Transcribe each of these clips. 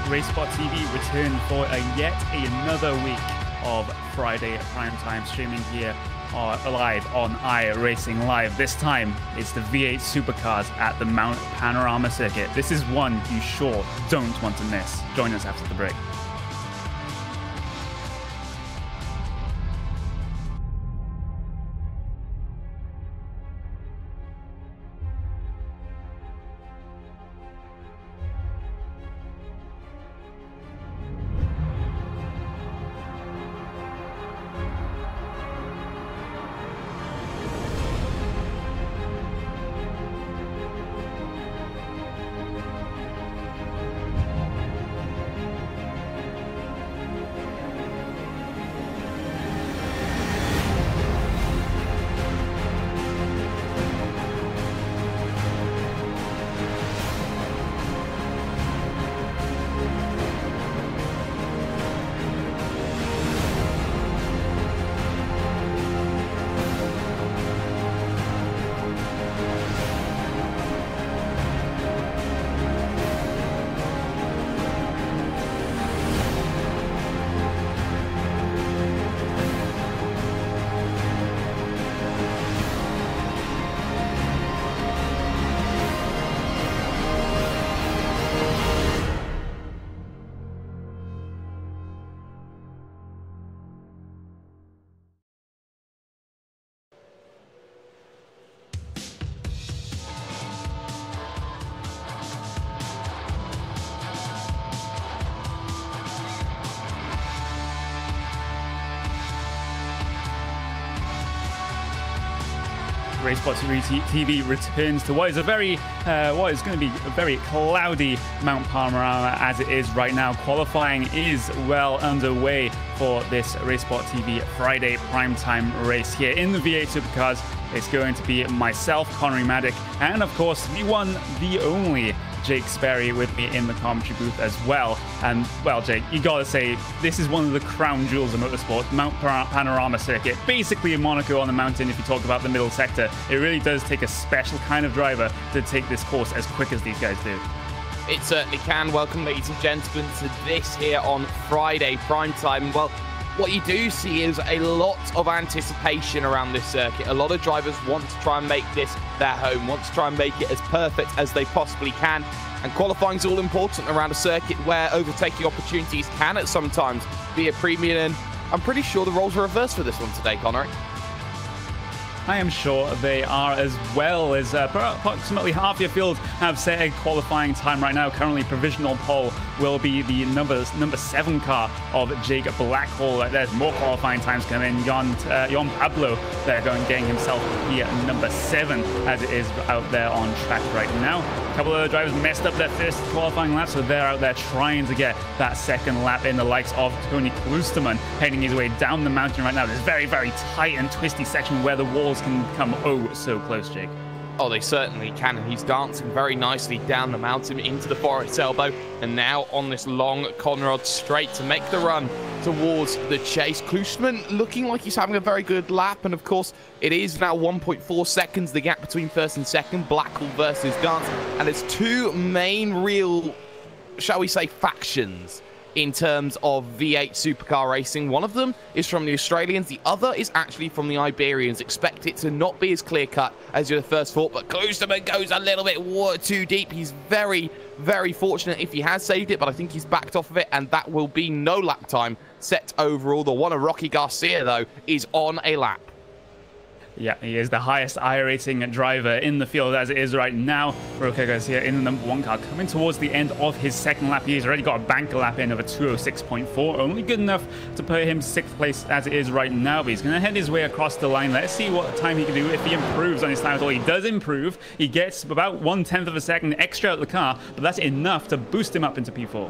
RaceSpot TV returned for yet another week of Friday primetime streaming here live on iRacing Live. This time, it's the V8 Supercars at the Mount Panorama circuit. This is one you sure don't want to miss. Join us after the break. RaceSpot TV returns to what is going to be a very cloudy Mount Panorama as it is right now. Qualifying is well underway for this RaceSpot TV Friday primetime race here in the V8 Supercars. It's going to be myself, Connery Maddock, and of course the one, the only Jake Sperry with me in the commentary booth as well. And, well, Jake, you gotta say, this is one of the crown jewels of motorsport, Mount Panorama circuit. Basically a Monaco on the mountain if you talk about the middle sector. It really does take a special kind of driver to take this course as quick as these guys do. It certainly can. Welcome, ladies and gentlemen, to this here on Friday primetime. Well, what you do see is a lot of anticipation around this circuit. A lot of drivers want to try and make this their home, want to try and make it as perfect as they possibly can. And qualifying is all important around a circuit where overtaking opportunities can at sometimes be a premium. And I'm pretty sure the roles are reversed for this one today, Connery. I am sure they are, as well as approximately half your field have set a qualifying time right now. Currently, provisional pole will be the number 7 car of Jake Blackhall. There's more qualifying times coming. Jon Pablo, they're getting himself the number 7 as it is out there on track right now. A couple of the drivers messed up their first qualifying lap, so they're out there trying to get that second lap in. The likes of Tony Klusterman heading his way down the mountain right now. There's very, very tight and twisty section where the walls can come so close, Jake. Oh, they certainly can, and he's dancing very nicely down the mountain into the forest elbow, and now on this long Conrod straight to make the run towards the chase. Klusterman looking like he's having a very good lap, and of course it is now 1.4 seconds the gap between first and second, Blackhall versus Dance, and there's two main real, shall we say, factions in terms of V8 Supercar racing. One of them is from the Australians, the other is actually from the Iberians. Expect it to not be as clear-cut as your first thought, but Klusterman goes a little bit too deep. He's very, very fortunate if he has saved it, but I think he's backed off of it, and that will be no lap time set overall. The one of Rocky Garcia, though, is on a lap. Yeah, he is the highest iRacing driver in the field as it is right now. Roque Garcia in the number 1 car, coming towards the end of his second lap. He's already got a banker lap in of a 206.4, only good enough to put him 6th place as it is right now. But he's going to head his way across the line. Let's see what time he can do if he improves on his time at all. He does improve. He gets about 1/10 of a second extra out of the car, but that's enough to boost him up into P4.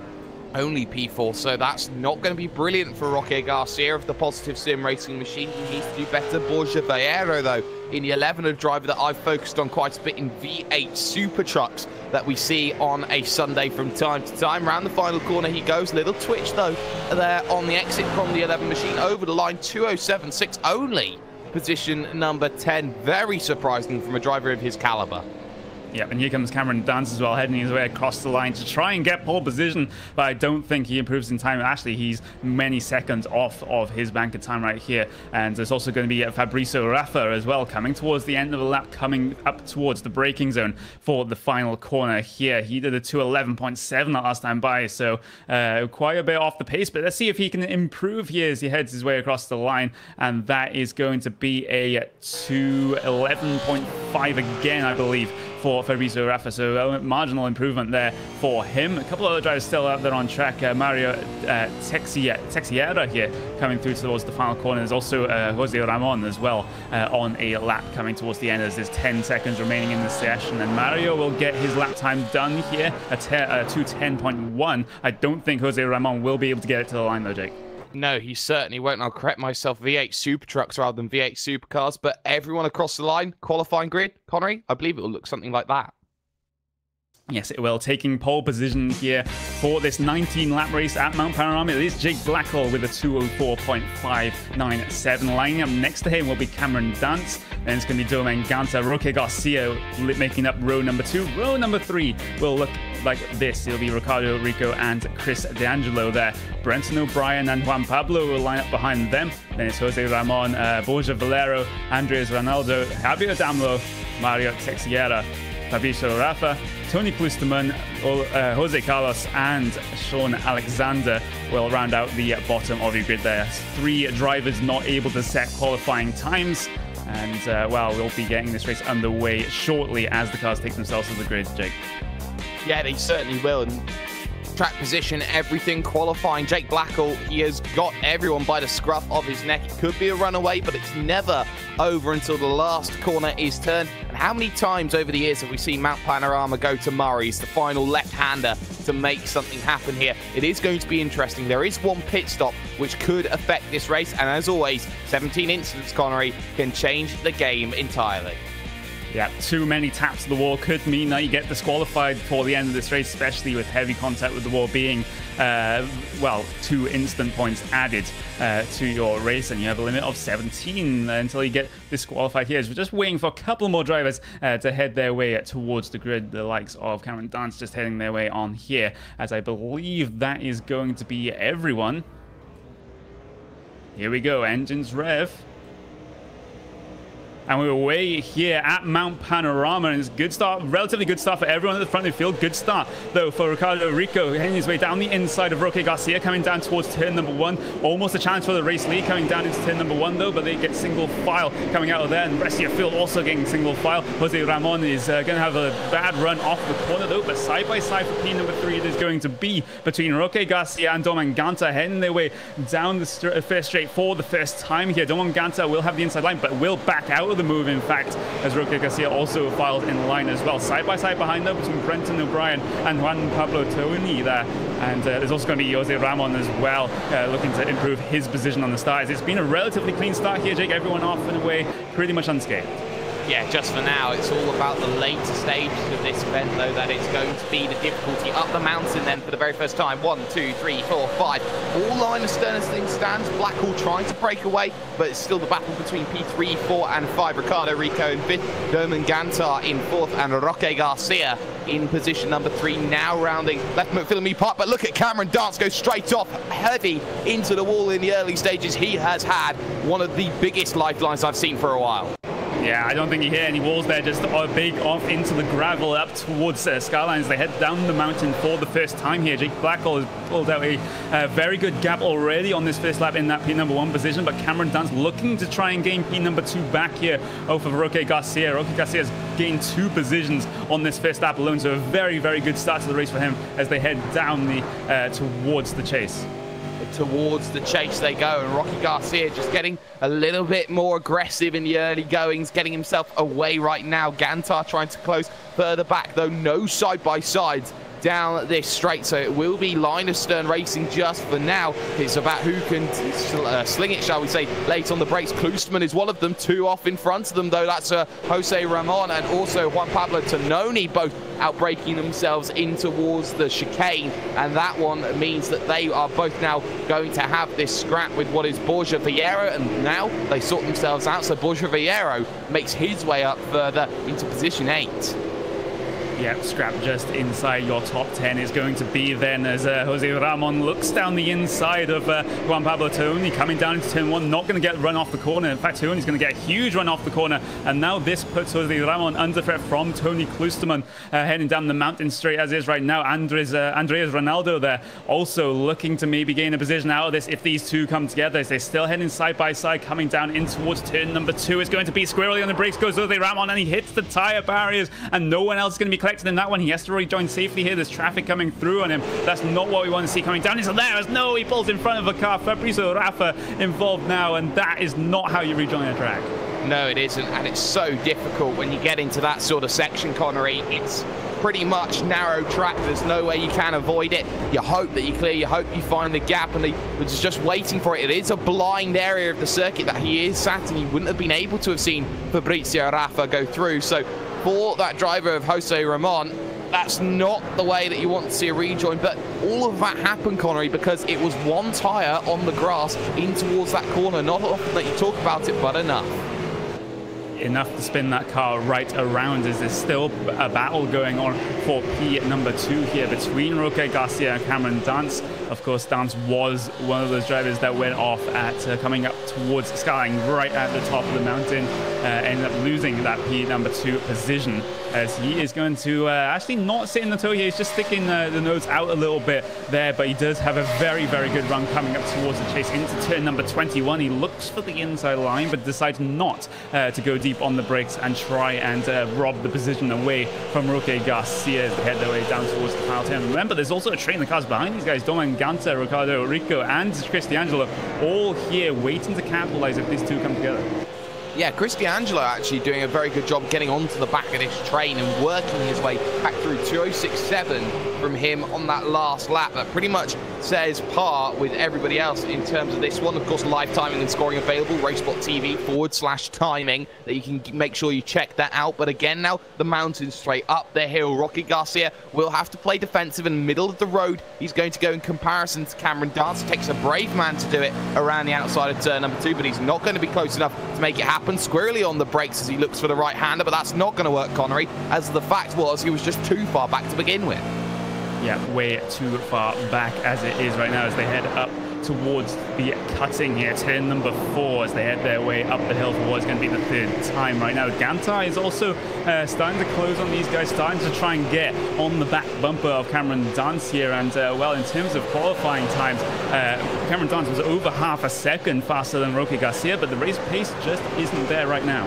Only P4, so that's not going to be brilliant for Roque Garcia of the Positive Sim Racing machine. He needs to do better. Borja Vieiro, though, in the 11, a driver that I've focused on quite a bit in V8 Super Trucks that we see on a Sunday from time to time. Round the final corner he goes. Little twitch, though, there on the exit from the 11 machine. Over the line, 207.6 only. Position number 10. Very surprising from a driver of his caliber. Yep, and here comes Cameron Dance as well, heading his way across the line to try and get pole position, but I don't think he improves in time. Actually, he's many seconds off of his bank of time right here. And there's also going to be Fabrizio Raffa as well, coming towards the end of the lap, coming up towards the braking zone for the final corner here. He did a 2:11.7 last time by, so quite a bit off the pace, but let's see if he can improve here as he heads his way across the line, and that is going to be a 2:11.5 again, I believe, for Fabrizio Raffa, so a marginal improvement there for him. A couple of other drivers still out there on track. Mario Teixeira here coming through towards the final corner. There's also Jose Ramon as well on a lap coming towards the end as there's 10 seconds remaining in the session, and Mario will get his lap time done here at 2:10.1. I don't think Jose Ramon will be able to get it to the line though, Jake. No, he certainly won't. I'll correct myself. V8 Super Trucks rather than V8 Supercars, but everyone across the line, qualifying grid, Connery, I believe it will look something like that. Yes, it will. Taking pole position here for this 19-lap race at Mount Panorama. It is Jake Blackwell with a 2:04.597. Lining up next to him will be Cameron Dance. Then it's going to be Domen Ganta, Roque Garcia making up row number 2. Row number 3 will look like this. It'll be Ricardo Rico and Chris D'Angelo there. Brenton O'Brien and Juan Pablo will line up behind them. Then it's Jose Ramon, Borja Valero, Andres Ronaldo, Javier Damlo, Mario Teixeira, Fabrizio Raffa, Tony Klusterman, Jose Carlos, and Sean Alexander will round out the bottom of your grid there. 3 drivers not able to set qualifying times. And, well, we'll be getting this race underway shortly as the cars take themselves to the grid, Jake. Yeah, they certainly will. And track position, everything, qualifying. Jake Blackwell, he has got everyone by the scruff of his neck. It could be a runaway, but it's never over until the last corner is turned. And how many times over the years have we seen Mount Panorama go to Murray's, the final left-hander, to make something happen here? It is going to be interesting. There is one pit stop which could affect this race, and as always, 17 incidents, Connery, can change the game entirely. Yeah, too many taps to the wall could mean that you get disqualified for the end of this race, especially with heavy contact with the wall being, well, 2 instant points added to your race, and you have a limit of 17 until you get disqualified here. So we're just waiting for a couple more drivers to head their way towards the grid, the likes of Cameron Dance just heading their way on here, as I believe that is going to be everyone. Here we go, engines rev. And we're away here at Mount Panorama, and it's a good start, relatively good start for everyone at the front of the field. Good start, though, for Ricardo Rico, heading his way down the inside of Roque Garcia, coming down towards turn number 1. Almost a chance for the race lead coming down into turn number 1, though, but they get single file coming out of there, and the rest of your field also getting single file. Jose Ramon is going to have a bad run off the corner, though, but side by side for P number 3, it is going to be between Roque Garcia and Domen Ganta, heading their way down the first straight for the first time here. Domen Ganta will have the inside line, but will back out of the move, in fact, as Roque Garcia also filed in line as well. Side by side behind them between Brenton O'Brien and Juan Pablo Tony there. And there's also going to be Jose Ramon as well, looking to improve his position on the start. It's been a relatively clean start here, Jake. Everyone off and away pretty much unscathed. Yeah, just for now, it's all about the later stages of this event, though, that it's going to be the difficulty up the mountain then for the very first time. 1, 2, 3, 4, 5. All line astern as things stands. Blackwell trying to break away, but it's still the battle between P3, 4, and 5. Ricardo Rico in 5th, Domen Ganta in 4th, and Roque Garcia in position number 3, now rounding left McPhillamy Park. But look at Cameron Dance go straight off, heavy into the wall in the early stages. He has had one of the biggest lifelines I've seen for a while. Yeah, I don't think you hear any walls there, just a big off into the gravel up towards Skylines. They head down the mountain for the first time here. Jake Blackwell has pulled out a very good gap already on this first lap in that P number 1 position, but Cameron Dance looking to try and gain P number 2 back here over Roque Garcia. Roque Garcia has gained 2 positions on this first lap alone, so a very, very good start to the race for him as they head down the towards the chase. Towards the chase they go, and Roque Garcia just getting a little bit more aggressive in the early goings, getting himself away right now. Ganta trying to close further back, though no side-by-sides down this straight, so it will be line of stern racing just for now. It's about who can sling it, shall we say, late on the brakes. Klusterman is one of them, 2 off in front of them, though. That's Jose Ramon and also Juan Pablo Tononi, both outbraking themselves in towards the chicane, and that one means that they are both now going to have this scrap with what is Borja Vieiro, and now they sort themselves out, so Borja Vieiro makes his way up further into position 8. Yep, scrap just inside your top 10 is going to be then as Jose Ramon looks down the inside of Juan Pablo Tony coming down into turn 1, not going to get run off the corner. In fact, Tony's going to get a huge run off the corner, and now this puts Jose Ramon under threat from Tony Klosterman heading down the mountain straight as is right now. Andres Ronaldo there also looking to maybe gain a position out of this if these two come together. As they're still heading side by side, coming down in towards turn number 2. It's going to be squirrely on the brakes, goes Jose Ramon, and he hits the tire barriers, and no one else is going to be collected in that one. He has to rejoin safely here. There's traffic coming through on him. That's not what we want to see coming down into there. As no, he pulls in front of a car. Fabrizio Rafa involved now, and that is not how you rejoin a track. No, it isn't, and it's so difficult when you get into that sort of section, Connery. It's pretty much narrow track. There's no way you can avoid it. You hope that you clear, you hope you find the gap, and it's just waiting for it. It is a blind area of the circuit that he is sat, and he wouldn't have been able to have seen Fabrizio Rafa go through. So for that driver of Jose Ramon, that's not the way that you want to see a rejoin. But all of that happened, Connery, because it was one tyre on the grass in towards that corner. Not often that you talk about it, but enough. Enough to spin that car right around, as there's still a battle going on for P number 2 here between Roque Garcia and Cameron Dance. Of course, Dance was one of those drivers that went off at coming up towards Skyline right at the top of the mountain, ended up losing that P number 2 position, as he is going to actually not sit in the toe here. He's just sticking the nose out a little bit there, but he does have a very, very good run coming up towards the chase into turn number 21. He looks for the inside line, but decides not to go deep on the brakes and try and rob the position away from Roque Garcia as they head their way down towards the final turn. Remember, there's also a train of cars behind these guys. Doman Ganta, Ricardo Rico, and Chris D'Angelo all here waiting to capitalize if these two come together. Yeah, Chris D'Angelo actually doing a very good job getting onto the back of this train and working his way back through 2:06.7 from him on that last lap. That pretty much says par with everybody else in terms of this one. Of course, live timing and scoring available, Racebot TV /timing, that you can make sure you check that out. But again, now the mountain straight up the hill. Roque Garcia will have to play defensive in the middle of the road. He's going to go in comparison to Cameron Dance. It takes a brave man to do it around the outside of turn number 2, but he's not going to be close enough to make it happen. Squirrely on the brakes as he looks for the right-hander, but that's not going to work, Connery, as the fact was he was just too far back to begin with. Yeah, way too far back as it is right now as they head up towards the cutting here. Turn number 4 as they head their way up the hill for what's going to be the 3rd time right now. Gantai is also starting to close on these guys, starting to try and get on the back bumper of Cameron Dance here. And well, in terms of qualifying times, Cameron Dance was over half a second faster than Roque Garcia, but the race pace just isn't there right now.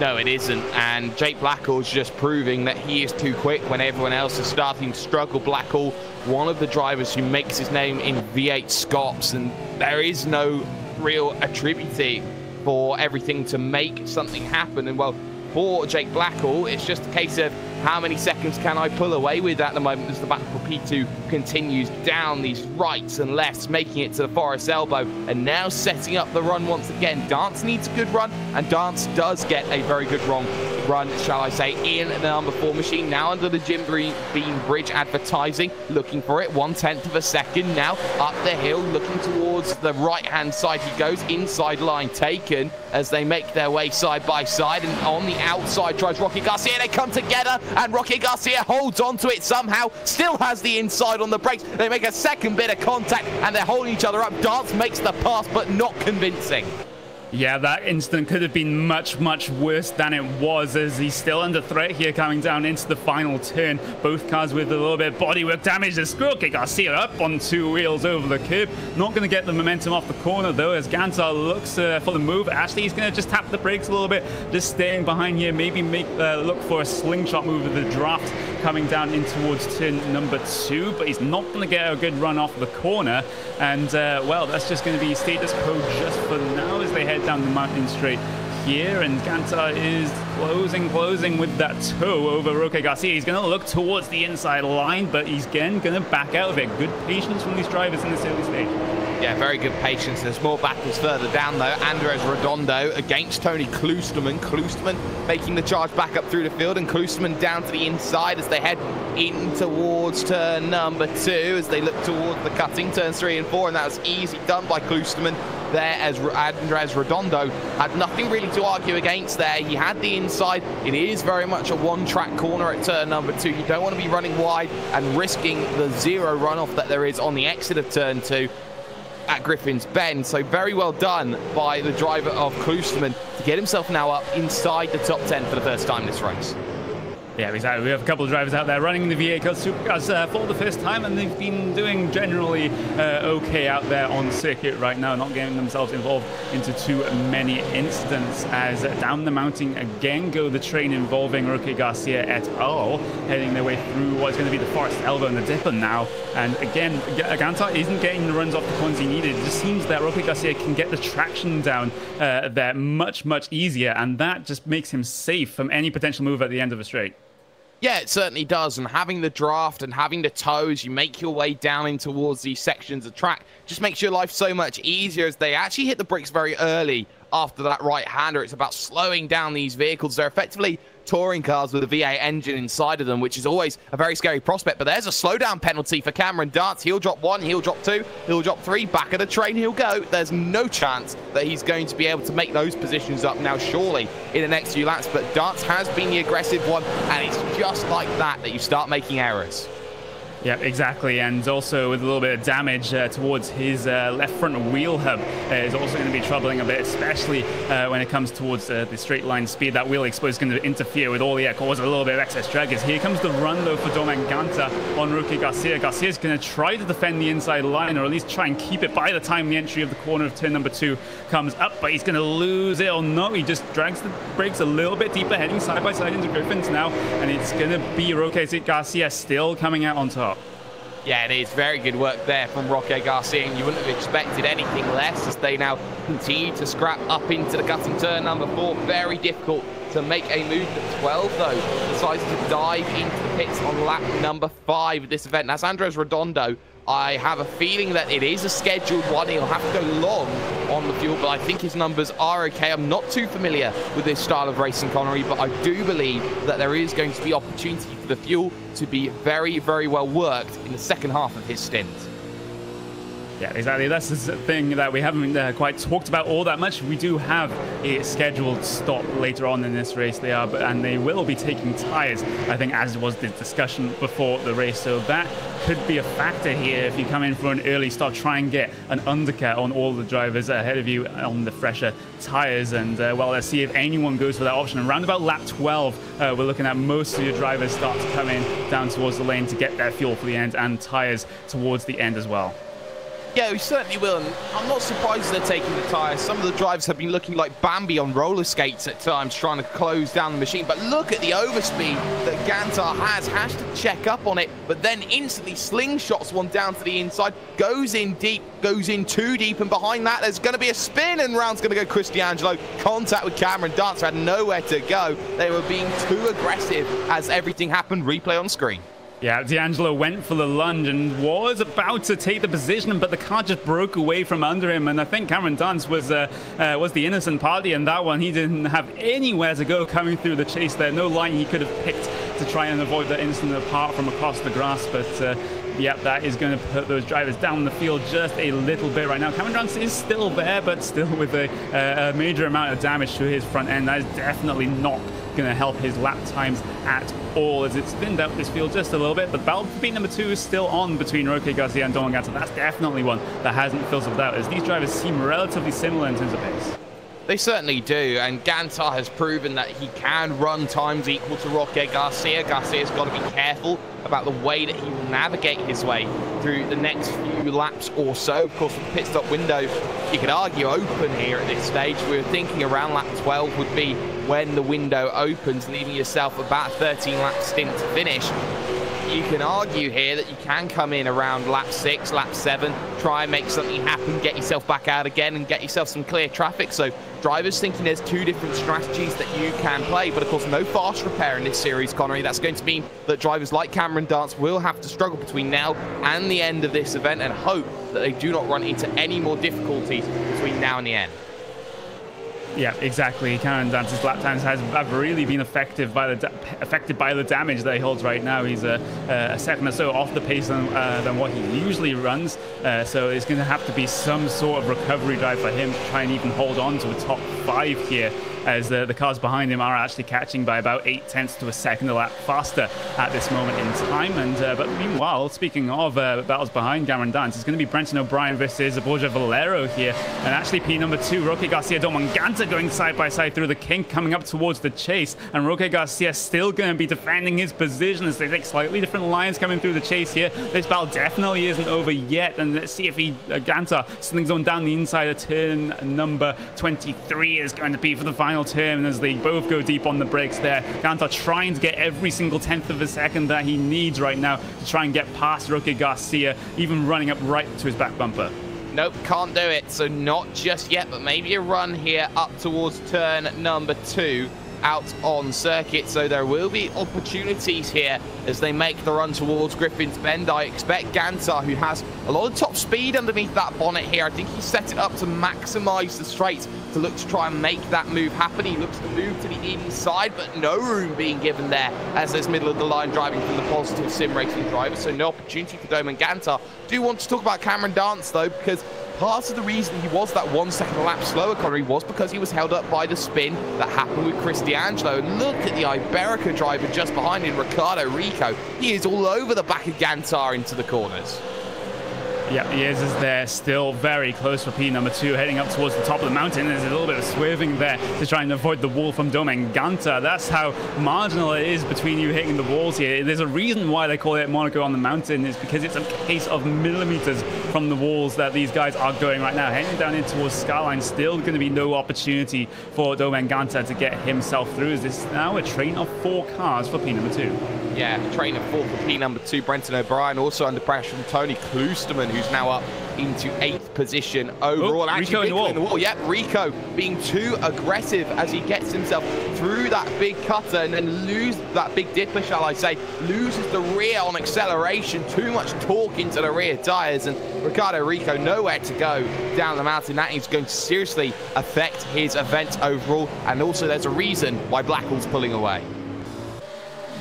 No, it isn't, and Jake Blackall's just proving that he is too quick when everyone else is starting to struggle. Blackall, one of the drivers who makes his name in V8 Scops, and there is no real attributing for everything to make something happen. And well, for Jake Blackall, it's just a case of how many seconds can I pull away with at the moment as the battle for P2 continues down these rights and lefts, making it to the Forest Elbow, and now setting up the run once again. Dance needs a good run, and Dance does get a very good run, shall I say, in the number 4 machine, now under the Jim Beam Bridge advertising, looking for it, 1/10 of a second now, up the hill, looking towards the right-hand side he goes, inside line taken, as they make their way side by side, and on the outside drives Roque Garcia. They come together, and Roque Garcia holds onto it somehow, still has the inside on the brakes. They make a second bit of contact, and they're holding each other up. Dance makes the pass, but not convincing. Yeah, that instant could have been much, much worse than it was, as he's still under threat here coming down into the final turn. Both cars with a little bit of bodywork damage. As Roque Garcia up on 2 wheels over the curb. Not going to get the momentum off the corner, though, as Gantar looks for the move. Actually, he's going to just tap the brakes a little bit, just staying behind here. Maybe look for a slingshot move with the draft coming down in towards turn number 2, but he's not going to get a good run off the corner. And, well, that's just going to be status quo just for now as they head down the mountain straight here, and Gantar is closing with that toe over Roque Garcia. He's going to look towards the inside line, but he's again going to back out of it. Good patience from these drivers in this early stage. Yeah, very good patience. There's more battles further down, though. Andres Redondo against Tony Klosterman. Klosterman making the charge back up through the field, and Klosterman down to the inside as they head in towards turn number 2, as they look towards the cutting, turns 3 and 4, and that was easy done by Klosterman there, as Andres Redondo had nothing really to argue against there. He had the inside. It is very much a one-track corner at turn number 2. You don't want to be running wide and risking the zero runoff that there is on the exit of turn 2 at Griffin's Bend. So very well done by the driver of Klosterman to get himself now up inside the top 10 for the first time this race. Yeah, exactly. We have a couple of drivers out there running the V8 Supercars for the first time, and they've been doing generally okay out there on circuit right now, not getting themselves involved into too many incidents. As down the mountain again go the train involving Roque Garcia et al., heading their way through what's going to be the Forest Elbow and the Dipper now. And again, Gantar isn't getting the runs off the corners he needed. It just seems that Roque Garcia can get the traction down there much easier, and that just makes him safe from any potential move at the end of a straight. Yeah, it certainly does, and having the draft and having the toes, you make your way down in towards these sections of track, just makes your life so much easier as they actually hit the brakes very early after that right-hander. It's about slowing down these vehicles. They're effectively touring cars with a V8 engine inside of them, which is always a very scary prospect. But there's a slowdown penalty for Cameron Dance. He'll drop 1, he'll drop 2, he'll drop 3. Back of the train he'll go. There's no chance that he's going to be able to make those positions up now, surely, in the next few laps. But Dance has been the aggressive one, and it's just like that you start making errors. Yeah, exactly, and also with a little bit of damage towards his left front wheel hub is also going to be troubling a bit, especially when it comes towards the straight line speed. That wheel exposed is going to interfere with all the cause a little bit of excess drag. As here comes the run though for Domen Gantar on Roque Garcia. Garcia's going to try to defend the inside line, or at least try and keep it by the time the entry of the corner of turn number 2 comes up, but he's going to lose it or no. He just drags the brakes a little bit deeper, heading side by side into Griffin's now, and it's going to be Roque Garcia still coming out on top. Yeah, it is. Very good work there from Roque Garcia, and you wouldn't have expected anything less as they now continue to scrap up into the cutting turn number 4. Very difficult to make a move at 12, though. Decides to dive into the pits on lap number 5 of this event. That's Andres Redondo. I have a feeling that it is a scheduled one. He'll have to go long on the fuel, but I think his numbers are okay. I'm not too familiar with this style of racing, Connery, but I do believe that there is going to be opportunity for the fuel to be very well worked in the second half of his stint. Yeah, exactly. That's the thing that we haven't quite talked about all that much. We do have a scheduled stop later on in this race. And they will be taking tires, I think, as was the discussion before the race. So that could be a factor here. If you come in for an early start, try and get an undercut on all the drivers ahead of you on the fresher tires. And well, let's see if anyone goes for that option. Around about lap 12, we're looking at most of your drivers start to come in down towards the lane to get their fuel for the end and tires towards the end as well. Yeah, we certainly will, and I'm not surprised they're taking the tyres. Some of the drivers have been looking like Bambi on roller skates at times, trying to close down the machine. But look at the overspeed that Gantar has to check up on it, but then instantly slingshots one down to the inside, goes in deep, goes in too deep, and behind that there's going to be a spin, and round's going to go Chris D'Angelo. Contact with Cameron Dancer, had nowhere to go. They were being too aggressive as everything happened. Replay on screen. Yeah, D'Angelo went for the lunge and was about to take the position, but the car just broke away from under him. And I think Cameron Dance was the innocent party in that one. He didn't have anywhere to go coming through the chase there. No line he could have picked to try and avoid the incident apart from across the grass. But yeah, that is going to put those drivers down the field just a little bit right now. Cameron Dance is still there, but still with a major amount of damage to his front end. That is definitely not going to help his lap times at all, as it's thinned out this field just a little bit. But battle for beat number 2 is still on between Roque Garcia and Domen Gantar. That's definitely one that hasn't fizzled out, as these drivers seem relatively similar in terms of pace. They certainly do, and Gantar has proven that he can run times equal to Roque Garcia. Garcia's got to be careful about the way that he will navigate his way through the next few laps or so. Of course, with the pit stop window, you could argue open here at this stage. We were thinking around lap 12 would be when the window opens, leaving yourself about a 13-lap stint to finish. You can argue here that you can come in around lap 6, lap 7, try and make something happen, get yourself back out again and get yourself some clear traffic. So drivers thinking there's 2 different strategies that you can play, but of course no fast repair in this series, Connery. That's going to mean that drivers like Cameron Dance will have to struggle between now and the end of this event and hope that they do not run into any more difficulties between now and the end. Yeah, exactly. Cameron Dance's lap times have really been affected by the damage that he holds right now. He's a second or so off the pace than what he usually runs. So it's going to have to be some sort of recovery drive for him to try and even hold on to a top 5 here as the cars behind him are actually catching by about 0.8 of a second a lap faster at this moment in time. And but meanwhile, speaking of battles behind Cameron Dance, it's going to be Brenton O'Brien versus Borja Valero here, and actually P number 2, Roque Garcia Domanganta going side by side through the kink, coming up towards the chase, and Roque Garcia still going to be defending his position as they take slightly different lines coming through the chase here. This battle definitely isn't over yet, and let's see if Ganta slings on down the inside of turn number 23 is going to be for the final turn as they both go deep on the brakes there. Ganta trying to get every single 1/10 of a second that he needs right now to try and get past Roque Garcia, even running up right to his back bumper. Nope, can't do it. So not just yet, but maybe a run here up towards turn number 2 out on circuit. So there will be opportunities here as they make the run towards Griffin's Bend. I expect Ganta, who has a lot of top speed underneath that bonnet here, I think he set it up to maximize the straights to look to try and make that move happen. He looks to move to the inside, but no room being given there as there's middle of the line driving from the positive sim racing driver. So no opportunity for Domanganta. Do want to talk about Cameron Dance though, because part of the reason he was that 1 second a lap slower, Connery, was because he was held up by the spin that happened with Chris D'Angelo. And look at the Iberica driver just behind him, Ricardo Rico. He is all over the back of Gantar into the corners. Yeah, he is there, still very close for P number 2, heading up towards the top of the mountain. There's a little bit of swerving there to try and avoid the wall from Domanganta. That's how marginal it is between you hitting the walls here. There's a reason why they call it Monaco on the mountain, is because it's a case of millimeters from the walls that these guys are going right now. Heading down in towards Skyline, still going to be no opportunity for Domanganta to get himself through. Is this now a train of 4 cars for P number 2? Yeah, train of 4 for P number 2, Brenton O'Brien, also under pressure from Tony Kloosterman, who's now up into 8th position overall. Oh, Rico in the wall. Yep, Rico being too aggressive as he gets himself through that big cutter and then lose that big dipper, shall I say, loses the rear on acceleration, too much torque into the rear tyres, and Ricardo Rico nowhere to go down the mountain. That is going to seriously affect his event overall, and also there's a reason why Blackwell's pulling away.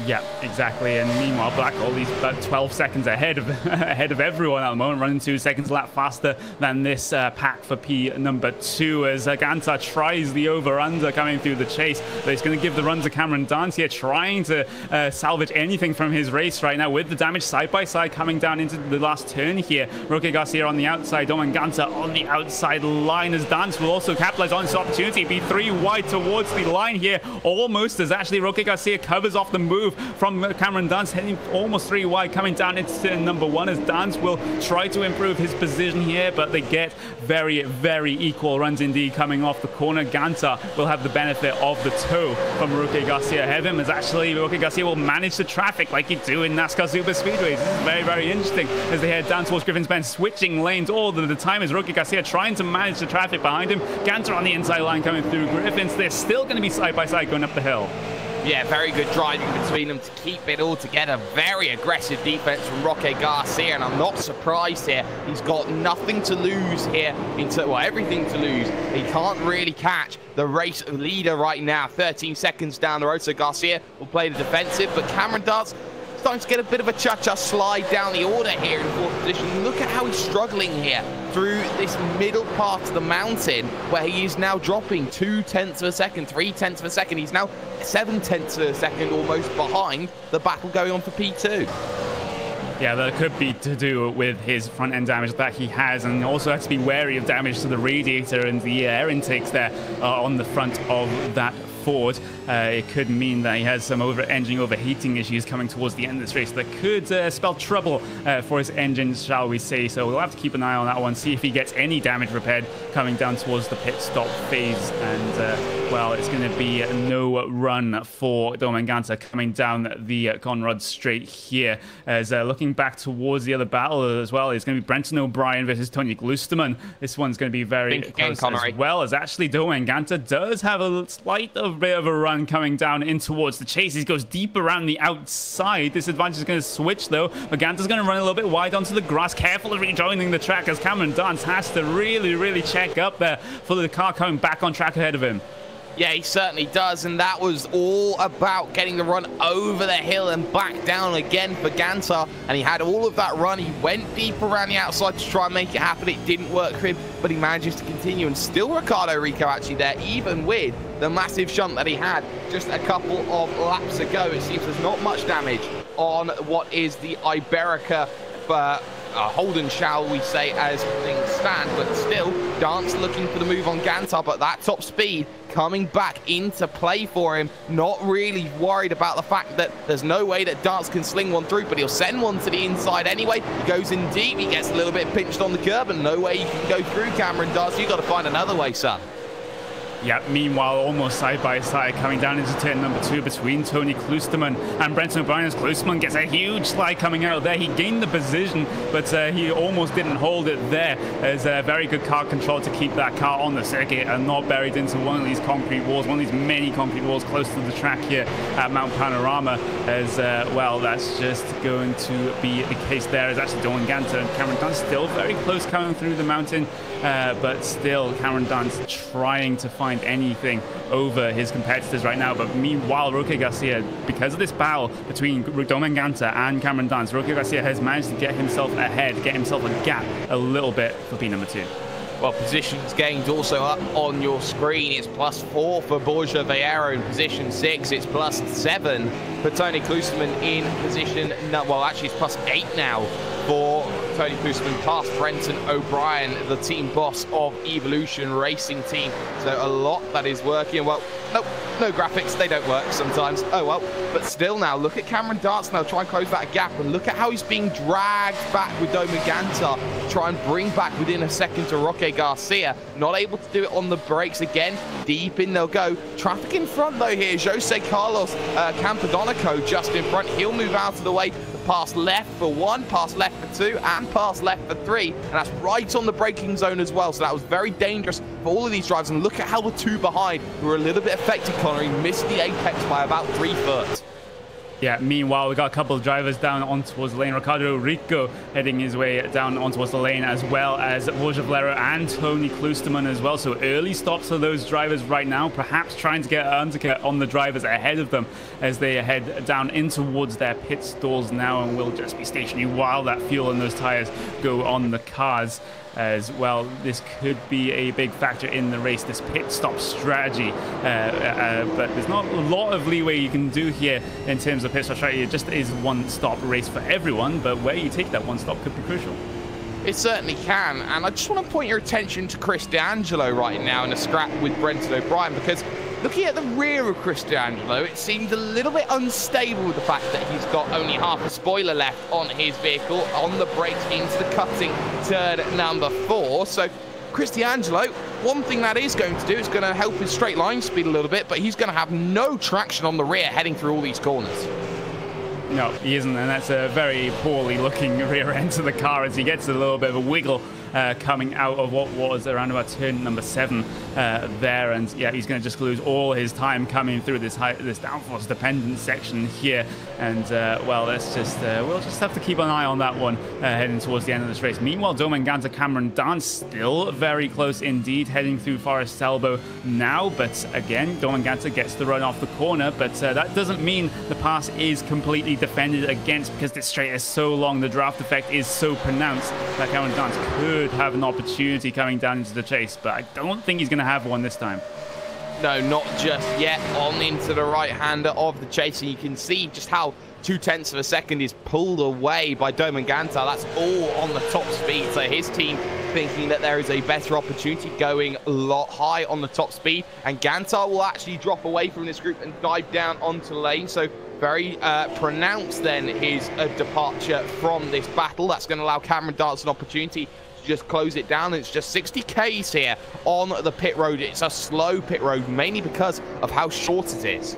Yeah, exactly. And meanwhile, Blackwell, he's about 12 seconds ahead of everyone at the moment, running 2 seconds a lap faster than this pack for P number 2 as Ganta tries the over-under coming through the chase. But he's going to give the run to Cameron Dance here, trying to salvage anything from his race right now with the damage side by side coming down into the last turn here. Roque Garcia on the outside, Domanganta on the outside line as Dance will also capitalize on this opportunity. Be 3 wide towards the line here, almost, as actually Roque Garcia covers off the move from Cameron Dance, heading almost 3 wide coming down into turn number 1 as Dance will try to improve his position here, but they get very, very equal runs indeed coming off the corner. Ganta will have the benefit of the tow from Roque Garcia ahead of him, as actually Roque Garcia will manage the traffic like you do in NASCAR Super Speedways. This is very, very interesting as they head down towards Griffin's Bend, switching lanes all the time as Roque Garcia trying to manage the traffic behind him. Ganta on the inside line coming through Griffin's. They're still going to be side by side going up the hill. Yeah, very good driving between them to keep it all together. Very aggressive defense from Roque Garcia, and I'm not surprised here. He's got nothing to lose here, well, everything to lose. He can't really catch the race leader right now, 13 seconds down the road, so Garcia will play the defensive, but Cameron Dance starting to get a bit of a cha-cha slide down the order here in 4th position. Look at how he's struggling here through this middle part of the mountain, where he is now dropping 0.2 of a second, 0.3 of a second. He's now 0.7 of a second almost behind the battle going on for P2. Yeah, that could be to do with his front end damage that he has, and also has to be wary of damage to the radiator and the air intakes there on the front of that Ford. It could mean that he has some engine overheating issues coming towards the end of this race that could spell trouble for his engine, shall we say. So we'll have to keep an eye on that one, see if he gets any damage repaired coming down towards the pit stop phase. And well, it's going to be no run for Domanganta coming down the Conrad straight here. As looking back towards the other battle as well, it's going to be Brenton O'Brien versus Tony Kloosterman. This one's going to be very close as well, as actually Domanganta does have a bit of a run coming down in towards the chase. He goes deep around the outside. This advantage is going to switch though. Ganta's going to run a little bit wide onto the grass, careful of rejoining the track as Cameron Dance has to really check up there for the car coming back on track ahead of him. Yeah, he certainly does, and that was all about getting the run over the hill and back down again for Gantar, and he had all of that run. He went deep around the outside to try and make it happen. It didn't work for him, but he manages to continue, and still Ricardo Rico actually there, even with the massive shunt that he had just a couple of laps ago. It seems there's not much damage on what is the Iberica Holden, shall we say, as things stand, but still Dance looking for the move on Gantar, but that top speed coming back into play for him. Not really worried about the fact that there's no way that Dance can sling one through, but he'll send one to the inside anyway. He goes in deep, he gets a little bit pinched on the curb, and no way you can go through Cameron Dance. You got to find another way, son. Yeah, meanwhile, almost side by side, coming down into turn number 2 between Tony Klosterman and Brenton O'Brien, as Klosterman gets a huge slide coming out there. He gained the position, but he almost didn't hold it there. There's a very good car control to keep that car on the circuit and not buried into one of these concrete walls, one of these many concrete walls close to the track here at Mount Panorama. As well, that's just going to be the case there. As actually Dolan Gantar and Cameron Dance still very close coming through the mountain, but still Cameron Dance trying to find anything over his competitors right now. But meanwhile, Roque Garcia, because of this battle between Dolan Gantar and Cameron Dance, Roque Garcia has managed to get himself ahead, get himself a gap a little bit for P number 2. Well, positions gained also up on your screen. It's +4 for Borja Vieira in position 6. It's +7 for Tony Klosterman in position, well, actually it's +8 now for Tony Klosterman, past Brenton O'Brien, the team boss of Evolution Racing Team. So a lot that is working. Well, nope, no graphics, they don't work sometimes. Oh well, but still now, look at Cameron Dance now, try and close that gap, and look at how he's being dragged back with Doman Gantar, try and bring back within a second to Roque Garcia. Not able to do it on the brakes again. Deep in they'll go. Traffic in front though here. Jose Carlos Campodonico just in front. He'll move out of the way. Pass left for 1, pass left for 2, and pass left for 3, and that's right on the braking zone as well. So that was very dangerous for all of these drivers. And look at how the 2 behind were a little bit affected, Connor. He missed the apex by about 3 foot. Yeah, meanwhile, we got a couple of drivers down on towards the lane. Ricardo Rico heading his way down on towards the lane, as well as Borja Valero and Tony Klosterman as well. So early stops for those drivers right now, perhaps trying to get an undercut on the drivers ahead of them as they head down in towards their pit stalls now, and will just be stationary while that fuel and those tires go on the cars. As well, this could be a big factor in the race, this pit stop strategy, but there's not a lot of leeway you can do here in terms of pit stop strategy. It just is one stop race for everyone, but where you take that one stop could be crucial. It certainly can, and I just want to point your attention to Chris D'Angelo right now in a scrap with Brenton O'Brien, because looking at the rear of Chris D'Angelo, it seemed a little bit unstable with the fact that he's got only half a spoiler left on his vehicle, on the brakes into the cutting turn number 4. So Chris D'Angelo, one thing that is going to do is going to help his straight line speed a little bit, but he's going to have no traction on the rear heading through all these corners. No, he isn't, and that's a very poorly looking rear end to the car as he gets a little bit of a wiggle coming out of what was around about turn number 7 there, and yeah, he's going to just lose all his time coming through this downforce dependent section here, and well, let's just we'll just have to keep an eye on that one heading towards the end of this race. Meanwhile, Doman Gantar, Cameron Dance still very close indeed, heading through Forest Elbow now, but again, Doman Gantar gets the run off the corner, but that doesn't mean the pass is completely defended against, because this straight is so long, the draft effect is so pronounced that Cameron Dance could have an opportunity coming down into the chase, but I don't think he's going to have one this time. No, not just yet. On into the right-hander of the chase, and you can see just how 0.2 of a second is pulled away by Doman Gantar. That's all on the top speed, so his team thinking that there is a better opportunity going a lot high on the top speed, and Gantar will actually drop away from this group and dive down onto the lane. So very pronounced then his departure from this battle. That's going to allow Cameron Dance an opportunity to just close it down. It's just 60 Ks here on the pit road. It's a slow pit road, mainly because of how short it is.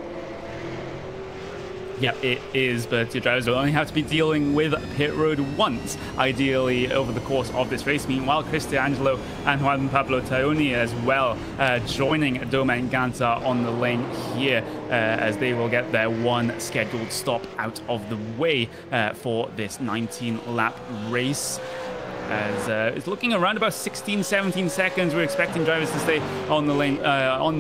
Yeah, it is, but your drivers will only have to be dealing with pit road once, ideally, over the course of this race. Meanwhile, Chris D'Angelo and Juan Pablo Taoni as well joining Doman Gantar on the lane here, as they will get their one scheduled stop out of the way for this 19-lap race. as it's looking around about 16-17 seconds. We're expecting drivers to stay on the lane,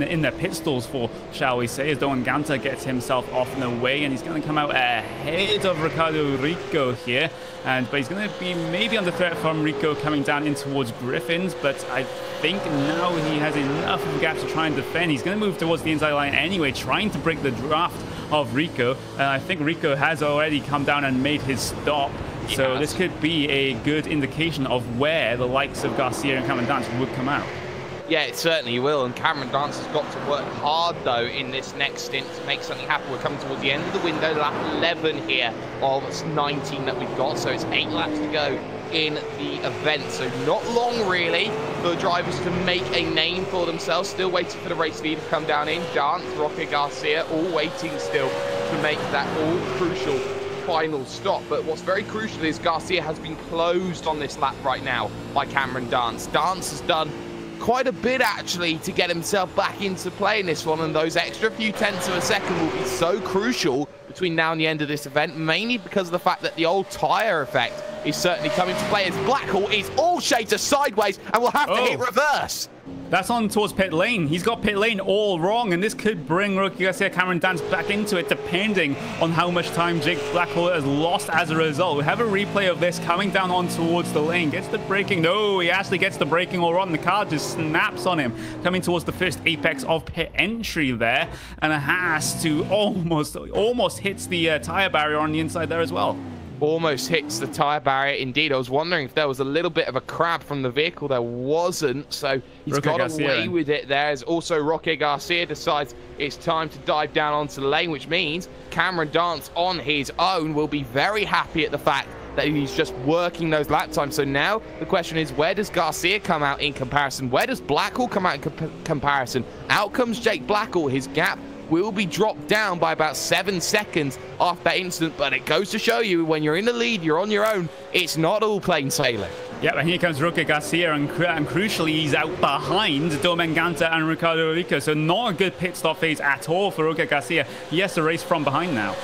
in their pit stalls for, shall we say, as Doan Ganta gets himself off in the way, and he's going to come out ahead of Ricardo Rico here. But he's going to be maybe under threat from Rico coming down in towards Griffin's, but I think now he has enough of a gap to try and defend. He's going to move towards the inside line anyway, trying to break the draft of Rico. I think Rico has already come down and made his stop. So this could be a good indication of where the likes of Garcia and Cameron Dance would come out. Yeah, it certainly will, and Cameron Dance has got to work hard, though, in this next stint to make something happen. We're coming towards the end of the window, lap 11 here of 19 that we've got, so it's 8 laps to go in the event. So not long, really, for the drivers to make a name for themselves. Still waiting for the race leader to come down in. Dance, Roque Garcia, all waiting still to make that all-crucial final stop. But what's very crucial is Garcia has been closed on this lap right now by Cameron Dance. Dance has done quite a bit, actually, to get himself back into play in this one, and those extra few tenths of a second will be so crucial between now and the end of this event, mainly because of the fact that the old tyre effect is certainly coming to play, as Blackhall is all shades sideways and will have to hit reverse. That's on towards pit lane. He's got pit lane all wrong, and this could bring Roque Garcia, Cameron Dance back into it, depending on how much time Jake Blackhall has lost as a result. We have a replay of this coming down on towards the lane. Gets the braking. No, he actually gets the braking all wrong. The car just snaps on him, coming towards the first apex of pit entry there, and it has to almost hits the tire barrier on the inside there as well. Almost hits the tyre barrier indeed. I was wondering if there was a little bit of a crab from the vehicle. There wasn't, so he's got away with it there. As also Roque Garcia decides it's time to dive down onto the lane, which means Cameron Dance on his own will be very happy at the fact that he's just working those lap times. So now the question is, where does Garcia come out in comparison? Where does Blackhall come out in comparison? Out comes Jake Blackhall. His gap will be dropped down by about 7 seconds after that incident, but it goes to show you, when you're in the lead, you're on your own, it's not all plain sailing. Yeah, and here comes Roque Garcia, and crucially, he's out behind Domen Ganta and Ricardo Rico, so not a good pit stop phase at all for Roque Garcia. He has to race from behind now.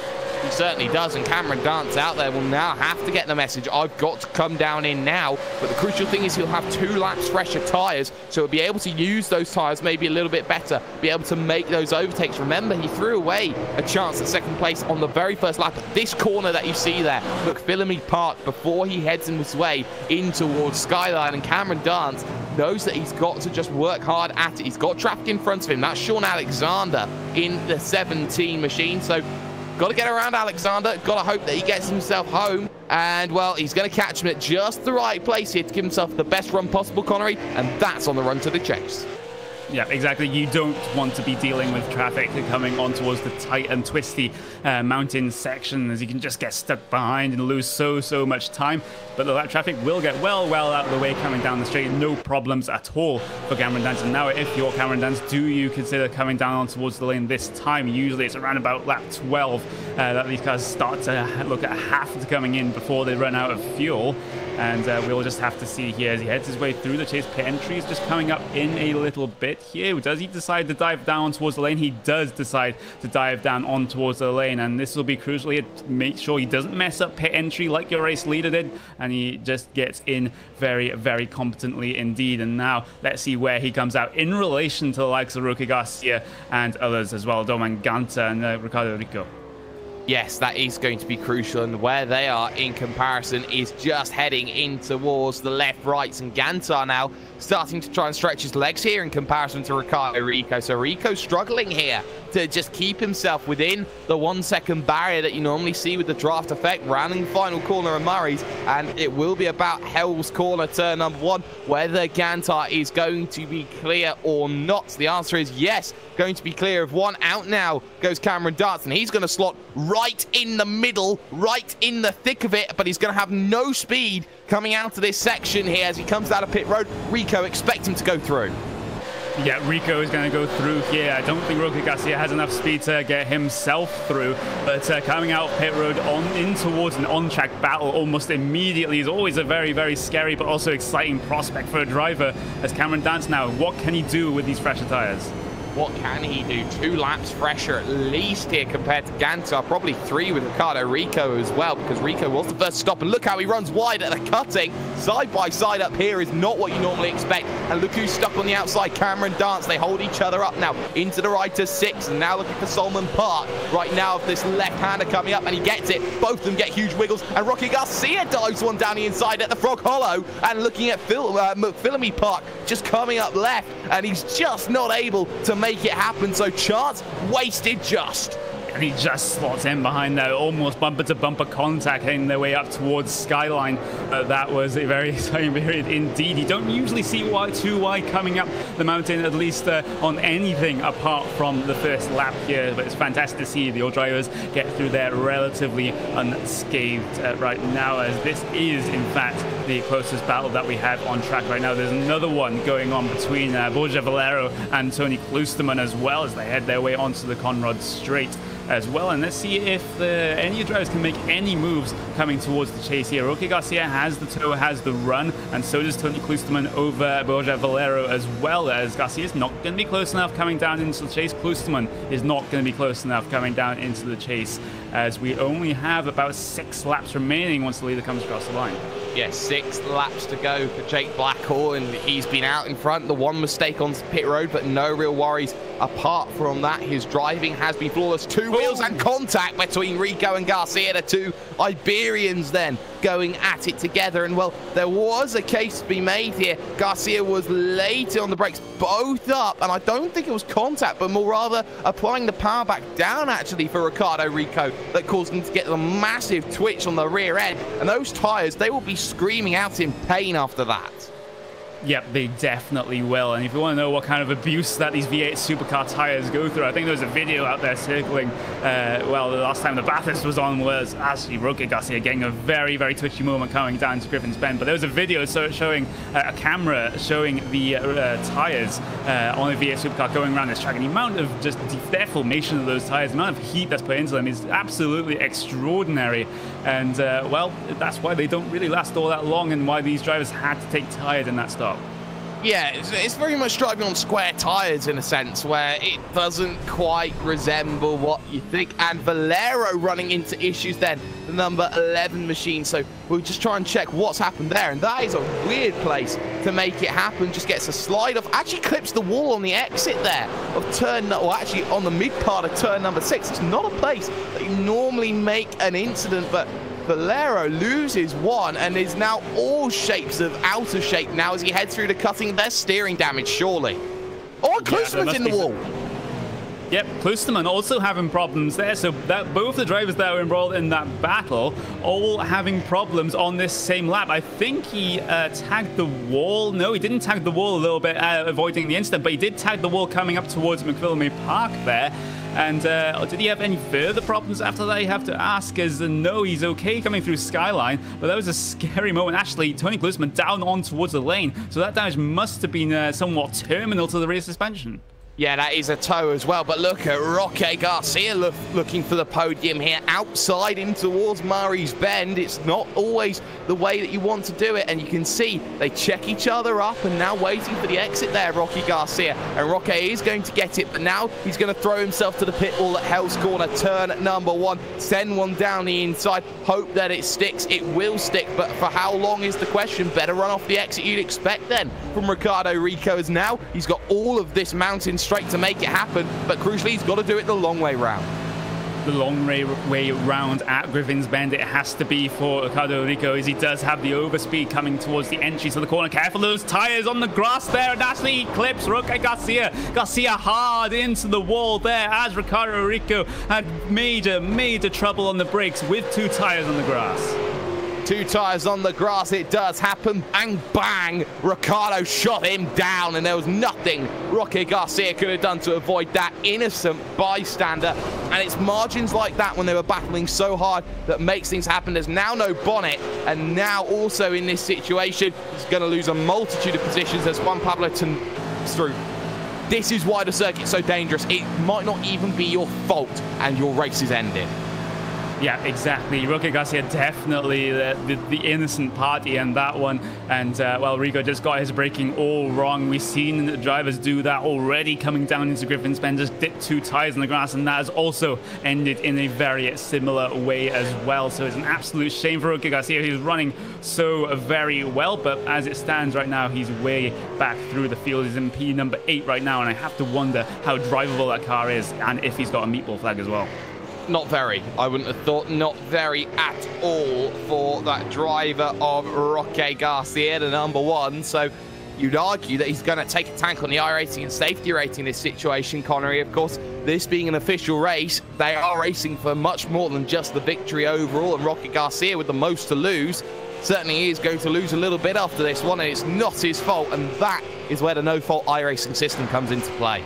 He certainly does, and Cameron Dance out there will now have to get the message, I've got to come down in now. But the crucial thing is he'll have 2 laps fresher tyres, so he'll be able to use those tyres maybe a little bit better, be able to make those overtakes. Remember, he threw away a chance at second place on the very first lap. This corner that you see there, McPhillamy Park, before he heads in his way in towards Skyline, and Cameron Dance knows that he's got to just work hard at it. He's got traffic in front of him. That's Sean Alexander in the 17 machine, so got to get around Alexander, got to hope that he gets himself home, and well, he's going to catch him at just the right place here to give himself the best run possible, Connery, and that's on the run to the chase. Yeah, exactly. You don't want to be dealing with traffic coming on towards the tight and twisty mountain section, as you can just get stuck behind and lose so much time. But that traffic will get well out of the way coming down the straight. No problems at all for Cameron Dance. And now, if you're Cameron Dance, do you consider coming down on towards the lane this time? Usually it's around about lap 12 that these cars start to look at half to coming in before they run out of fuel. And we'll just have to see here as he heads his way through the chase. Pit entry is just coming up in a little bit here. Does he decide to dive down towards the lane? He does decide to dive down on towards the lane, and this will be crucial here to make sure he doesn't mess up pit entry like your race leader did, and he just gets in very competently indeed. And now let's see where he comes out in relation to the likes of Roque Garcia and others as well, Domen Ganta and Ricardo Rico. Yes, that is going to be crucial, and where they are in comparison is just heading in towards the left, rights, and Ganta now starting to try and stretch his legs here in comparison to Ricardo Rico. So Rico struggling here to just keep himself within the 1 second barrier that you normally see with the draft effect, rounding the final corner of Murray's, and it will be about Hell's Corner, turn number 1, whether Ganta is going to be clear or not. The answer is yes, going to be clear of 1. Out now goes Cameron Dance, and he's going to slot right in the middle, right in the thick of it, but he's going to have no speed coming out of this section here as he comes out of pit road. Rico, expect him to go through. Yeah, Rico is going to go through here. I don't think Roque Garcia has enough speed to get himself through, but coming out pit road in towards an on-track battle almost immediately is always a very scary but also exciting prospect for a driver. As Cameron Dance now, what can he do with these fresher tires? What can he do? 2 laps fresher at least here compared to Ganta. Probably 3 with Ricardo Rico as well, because Rico was the first to stop. And look how he runs wide at the cutting. side by side up here is not what you normally expect. And look who's stuck on the outside. Cameron Dance, they hold each other up now into the right to 6, and now looking for Solomon Park right now of this left-hander coming up, and he gets it. Both of them get huge wiggles, and Rocky Garcia dives one down the inside at the Frog Hollow, and looking at McPhillamy Park just coming up left, and he's just not able to make it happen. So chance wasted just. And he just slots in behind there, almost bumper-to-bumper contact, heading their way up towards Skyline. That was a very exciting period indeed. You don't usually see too wide coming up the mountain, at least on anything apart from the first lap here. But it's fantastic to see the old drivers get through there relatively unscathed right now, as this is, in fact, the closest battle that we have on track right now. There's another one going on between Borja Valero and Tony Klusterman as well, as they head their way onto the Conrad Straight as well. And let's see if any drivers can make any moves coming towards the chase here. Roque Garcia has the tow, has the run, and so does Tony Klusterman over Borja Valero, as well as Garcia's not going to be close enough coming down into the chase. Klusterman is not going to be close enough coming down into the chase, as we only have about 6 laps remaining once the leader comes across the line. Yeah, 6 laps to go for Jake Blackhall, and he's been out in front. The one mistake on pit road, but no real worries apart from that. His driving has been flawless. 2 wheels and contact between Rico and Garcia, the 2 Iberians then going at it together. And well, there was a case to be made here. Garcia was late on the brakes, both up, and I don't think it was contact, but more rather applying the power back down actually for Ricardo Rico that caused him to get the massive twitch on the rear end. And those tires, they will be screaming out in pain after that. Yep, they definitely will. And if you want to know what kind of abuse that these V8 Supercar tires go through, I think there was a video out there circling, well, the last time the Bathurst was on was actually Roque Garcia getting a very, very twitchy moment coming down to Griffin's Bend. But there was a video showing a camera showing the tires on a V8 Supercar going around this track. And the amount of just deformation of those tires, the amount of heat that's put into them is absolutely extraordinary. And, well, that's why they don't really last all that long, and why these drivers had to take tires in that stop. Yeah, it's very much driving on square tires in a sense, where it doesn't quite resemble what you think. And Valero running into issues then, the number 11 machine. So we'll just try and check what's happened there. And that is a weird place to make it happen. Just gets a slide off, actually clips the wall on the exit there of turn, or actually on the mid part of turn number 6. It's not a place that you normally make an incident, but Valero loses one and is now all shapes of out of shape now as he heads through the cutting. There's steering damage, surely. Oh, Klusterman's in the wall. Yep, Klusterman also having problems there. So that both the drivers that were involved in that battle all having problems on this same lap. I think he tagged the wall. No, he didn't tag the wall a little bit, avoiding the incident, but he did tag the wall coming up towards McPhillamy Park there. And did he have any further problems after that? You have to ask, as no, he's okay coming through Skyline, but that was a scary moment. Actually, Tony Klusterman down on towards the lane, so that damage must have been somewhat terminal to the rear suspension. Yeah, that is a tow as well, but look at Roque Garcia looking for the podium here, outside in towards Murray's Bend. It's not always the way that you want to do it, and you can see they check each other up, and now waiting for the exit there, Roque Garcia. And Roque is going to get it, but now he's going to throw himself to the pit wall at Hell's Corner, turn number 1, send one down the inside, hope that it sticks. It will stick, but for how long is the question? Better run off the exit you'd expect then from Ricardo Rico, as now he's got all of this mountain straight to make it happen, but crucially he's got to do it the long way round. The long way round at Griffin's Bend it has to be for Ricardo Rico, as he does have the overspeed coming towards the entry to the corner. Careful those tires on the grass there, and actually clips Roque Garcia. Garcia hard into the wall there, as Ricardo Rico had major trouble on the brakes with 2 tires on the grass. 2 tires on the grass, it does happen. Bang, bang. Ricardo shot him down, and there was nothing Roque Garcia could have done to avoid that innocent bystander. And it's margins like that when they were battling so hard that makes things happen. There's now no bonnet, and now also in this situation, he's going to lose a multitude of positions as Juan Pablo through. This is why the circuit's so dangerous. It might not even be your fault, and your race is ended. Yeah, exactly. Roque Garcia definitely the innocent party in that one. And, well, Rico just got his braking all wrong. We've seen the drivers do that already coming down into Griffin's Bend, just dipped 2 tires in the grass, and that has also ended in a very similar way as well. So it's an absolute shame for Roque Garcia. He's running so very well, but as it stands right now, he's way back through the field. He's in P number 8 right now, and I have to wonder how drivable that car is and if he's got a meatball flag as well. Not very. I wouldn't have thought not very at all for that driver of Roque Garcia, the number 1. So you'd argue that he's going to take a tank on the iRacing and safety rating in this situation, Connery. Of course, this being an official race, they are racing for much more than just the victory overall, and Roque Garcia, with the most to lose, certainly is going to lose a little bit after this one, and it's not his fault, and that is where the no-fault iRacing system comes into play.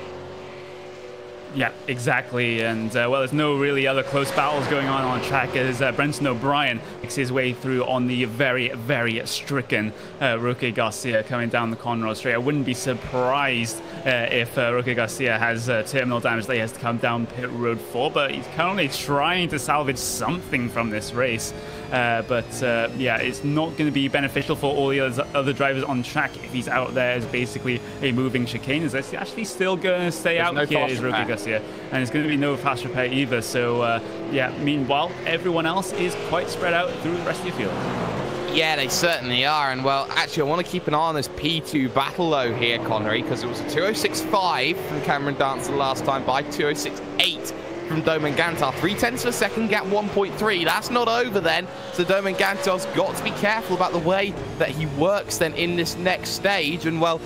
Yeah, exactly. And, well, there's no really other close battles going on track as Brenton O'Brien makes his way through on the very, very stricken Roque Garcia coming down the Conrod straight. I wouldn't be surprised if Roque Garcia has terminal damage that he has to come down pit road for, but he's currently trying to salvage something from this race. Yeah, it's not going to be beneficial for all the other drivers on track if he's out there as basically a moving chicane. Is actually still going to stay out here is Roque Garcia, and it's going to be no fast repair either. So yeah, meanwhile, everyone else is quite spread out through the rest of the field. Yeah, they certainly are. And, well, actually, I want to keep an eye on this P2 battle, though, here, Connery, because it was a 206.5 from Cameron Dancer last time by 206.8 from Domen Gantar. 0.3 of a second, gap 1.3. That's not over then. So Domen Gantar's got to be careful about the way that he works then in this next stage. And, well,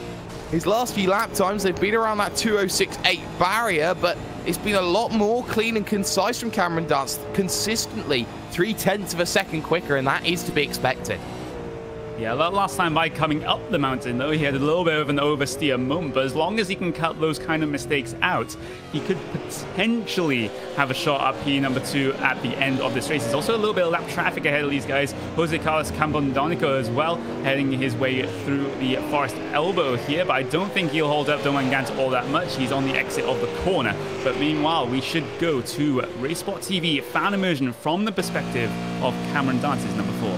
his last few lap times, they've been around that 206.8 barrier, but it's been a lot more clean and concise from Cameron Dancer, consistently 0.3 of a second quicker, and that is to be expected. Yeah, last time by coming up the mountain, though, he had a little bit of an oversteer moment, but as long as he can cut those kind of mistakes out, he could potentially have a shot at P number 2 at the end of this race. There's also a little bit of lap traffic ahead of these guys. Jose Carlos Campondonico as well, heading his way through the Forest Elbow here, but I don't think he'll hold up Domen Gantar all that much. He's on the exit of the corner. But meanwhile, we should go to Racesport TV fan immersion from the perspective of Cameron Dancer's number 4.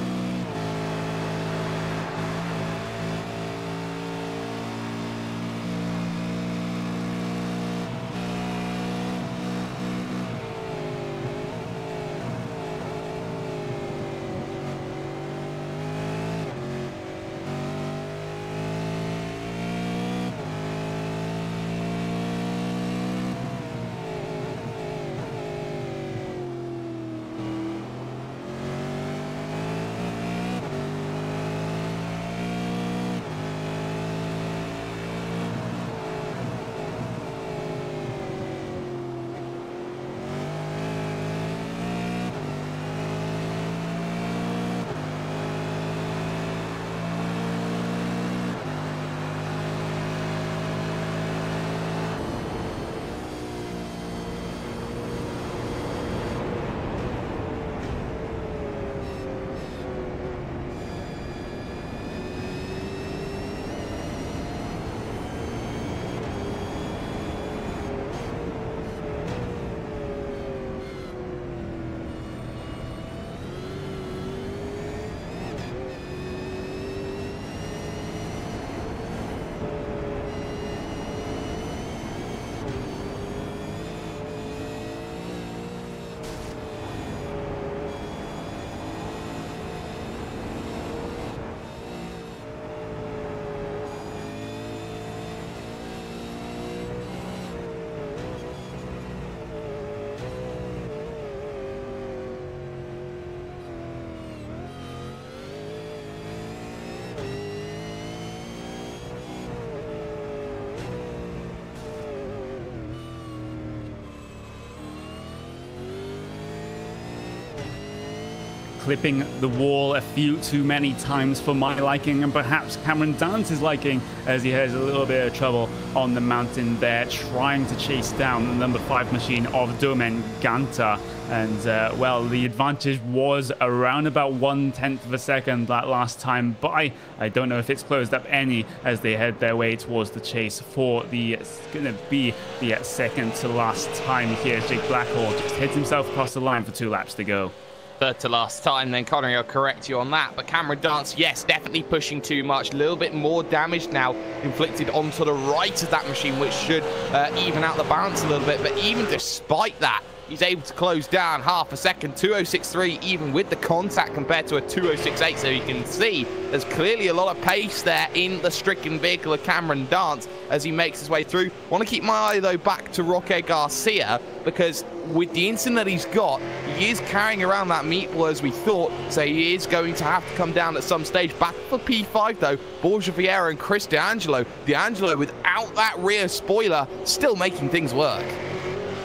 clipping the wall a few too many times for my liking, and perhaps Cameron Dance's liking, as he has a little bit of trouble on the mountain there, trying to chase down the number 5 machine of Domen Ganta. And, well, the advantage was around about 1/10 of a second that last time by. I don't know if it's closed up any as they head their way towards the chase for the, it's going to be the second to last time here. Jake Blackhall just heads himself across the line for 2 laps to go. Third to last time, then Connor, I'll correct you on that. But Cameron Dance, yes, definitely pushing too much. A little bit more damage now inflicted onto the right of that machine, which should even out the balance a little bit. But even despite that, he's able to close down half a second, 2:06.3, even with the contact compared to a 2:06.8. So you can see there's clearly a lot of pace there in the stricken vehicle of Cameron Dance as he makes his way through. Want to keep my eye, though, back to Roque Garcia, because with the incident that he's got, he is carrying around that meat ball as we thought, so he is going to have to come down at some stage. Back for P5, though, Borja Vieira and Chris D'Angelo. D'Angelo, without that rear spoiler, still making things work.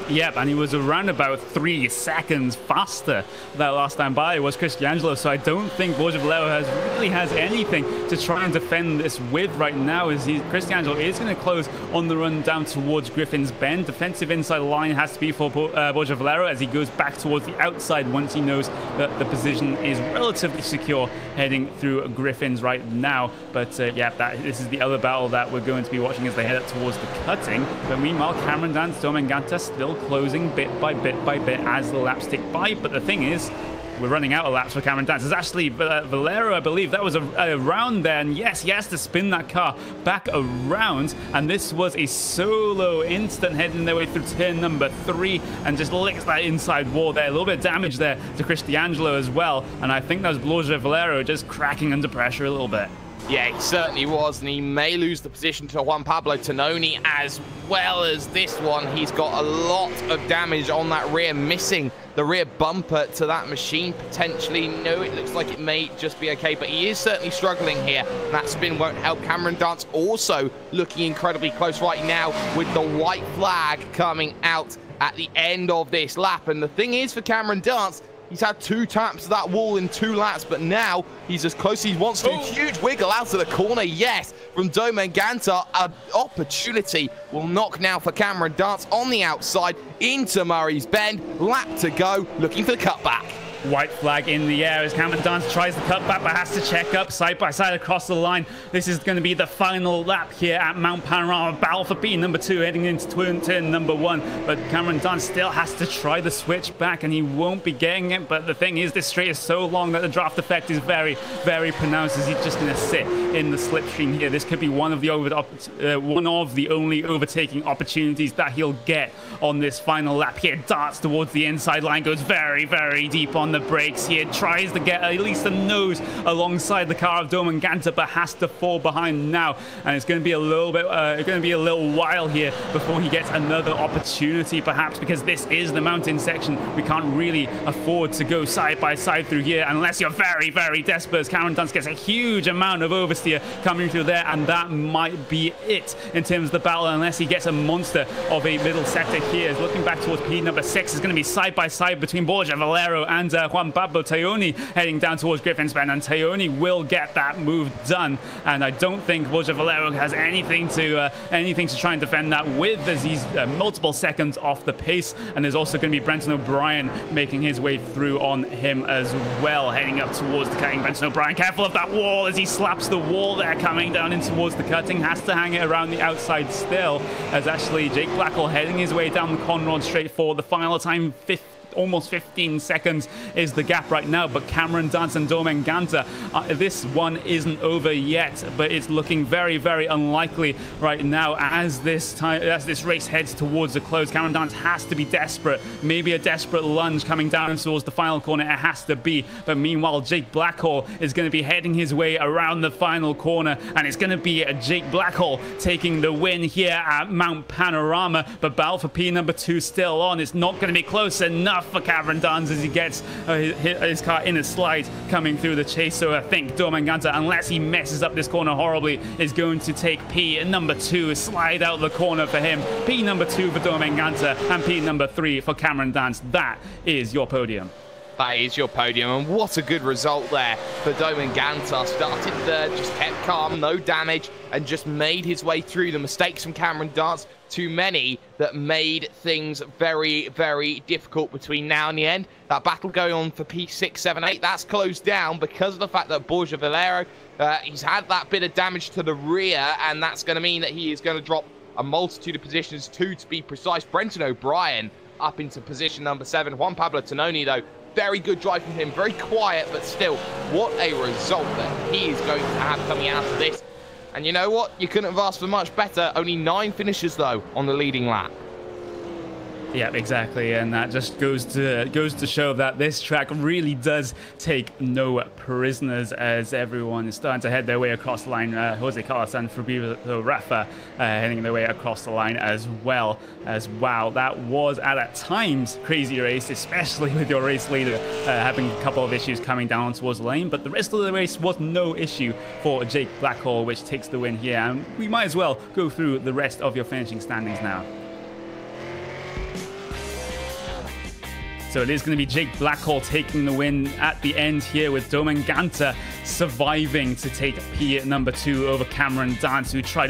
Yep, and he was around about 3 seconds faster that last time by was Chris D'Angelo, so I don't think Borja Valero really has anything to try and defend this with right now, as Chris D'Angelo is going to close on the run down towards Griffin's Bend. Defensive inside line has to be for Borja Valero as he goes back towards the outside once he knows that the position is relatively secure heading through Griffin's right now. But yeah, this is the other battle that we're going to be watching as they head up towards the cutting. But meanwhile, Cameron Dance, Domen Ganta still closing bit by bit as the laps tick by. But the thing is, we're running out of laps for Cameron Dance. It's actually Valero, I believe. That was a round there. And yes, he has to spin that car back around. And this was a solo instant heading their way through turn number 3 and just licks that inside wall there. A little bit of damage there to Chris D'Angelo as well. And I think that was Borja Valero just cracking under pressure a little bit. Yeah, he certainly was, and he may lose the position to Juan Pablo Tononi as well as this one. He's got a lot of damage on that rear, missing the rear bumper to that machine potentially. No, it looks like it may just be okay, but he is certainly struggling here. And that spin won't help. Cameron Dance also looking incredibly close right now with the white flag coming out at the end of this lap. And the thing is for Cameron Dance, he's had 2 taps of that wall in 2 laps, but now he's as close as he wants to. Huge wiggle out of the corner, yes, from Domen Ganta. An opportunity will knock now for Cameron Dance on the outside into Murray's Bend. Lap to go, looking for the cutback. White flag in the air as Cameron Dance tries the cutback, but has to check up side by side across the line. This is going to be the final lap here at Mount Panorama. Battle for P number 2 heading into turn number 1. But Cameron Dance still has to try the switch back, and he won't be getting it. But the thing is, this straight is so long that the draft effect is very, very pronounced as he's just going to sit in the slipstream here. This could be one of the only overtaking opportunities that he'll get on this final lap here. Darts towards the inside line, goes very, very deep on the brakes here, tries to get at least a nose alongside the car of Domen Ganta, but has to fall behind now, and it's going to be a little bit while here before he gets another opportunity, perhaps, because this is the mountain section. We can't really afford to go side by side through here unless you're very, very desperate, as Cameron Dance gets a huge amount of oversteer coming through there, and that might be it in terms of the battle, unless he gets a monster of a middle sector here. Looking back towards P number 6 is going to be side by side between Borja Valero and Juan Pablo Tononi heading down towards Griffin's Bend, and Tononi will get that move done. And I don't think Borja Valero has anything to try and defend that with, as he's multiple seconds off the pace. And there's also going to be Brenton O'Brien making his way through on him as well, heading up towards the cutting. Brenton O'Brien careful of that wall as he slaps the wall there, coming down in towards the cutting. Has to hang it around the outside still, as actually Jake Blackwell heading his way down the Conrod straight for the final time. Almost 15 seconds is the gap right now, but Cameron Dance and Domen Ganta, this one isn't over yet, but it's looking very, very unlikely right now as this race heads towards a close. Cameron Dance has to be desperate, maybe a desperate lunge coming down towards the final corner. It has to be, but meanwhile Jake Blackhall is going to be heading his way around the final corner, and it's going to be Jake Blackhall taking the win here at Mount Panorama. But battle for P number 2 still on. It's not going to be close enough for Cameron Dance as he gets his car in a slide coming through the chase. So I think Domen Ganta, unless he messes up this corner horribly, is going to take P number 2, slide out the corner for him. P number 2 for Domen Ganta and P number 3 for Cameron Dance. That is your podium. That is your podium, and what a good result there for Domen Gantar. Started third, just kept calm, no damage, and just made his way through. The mistakes from Cameron Dance, too many, that made things very, very difficult between now and the end. That battle going on for P6, 7, 8, that's closed down because of the fact that Borja Valero, he's had that bit of damage to the rear, and that's going to mean that he is going to drop a multitude of positions, 2 to be precise. Brenton O'Brien up into position number 7. Juan Pablo Tononi, though, very good drive from him, very quiet, but still, what a result that he is going to have coming out of this. And you know what? You couldn't have asked for much better. Only 9 finishes, though, on the leading lap. Yeah, exactly, and that just goes to show that this track really does take no prisoners, as everyone is starting to head their way across the line. Jose Carlos and Fabio Rafa heading their way across the line as well. Wow, that was at times crazy race, especially with your race leader having a couple of issues coming down towards the lane. But the rest of the race was no issue for Jake Blackhall, which takes the win here. And we might as well go through the rest of your finishing standings now. So it is going to be Jake Blackhall taking the win at the end here, with Domen Gantar surviving to take P number 2 over Cameron Dance, who tried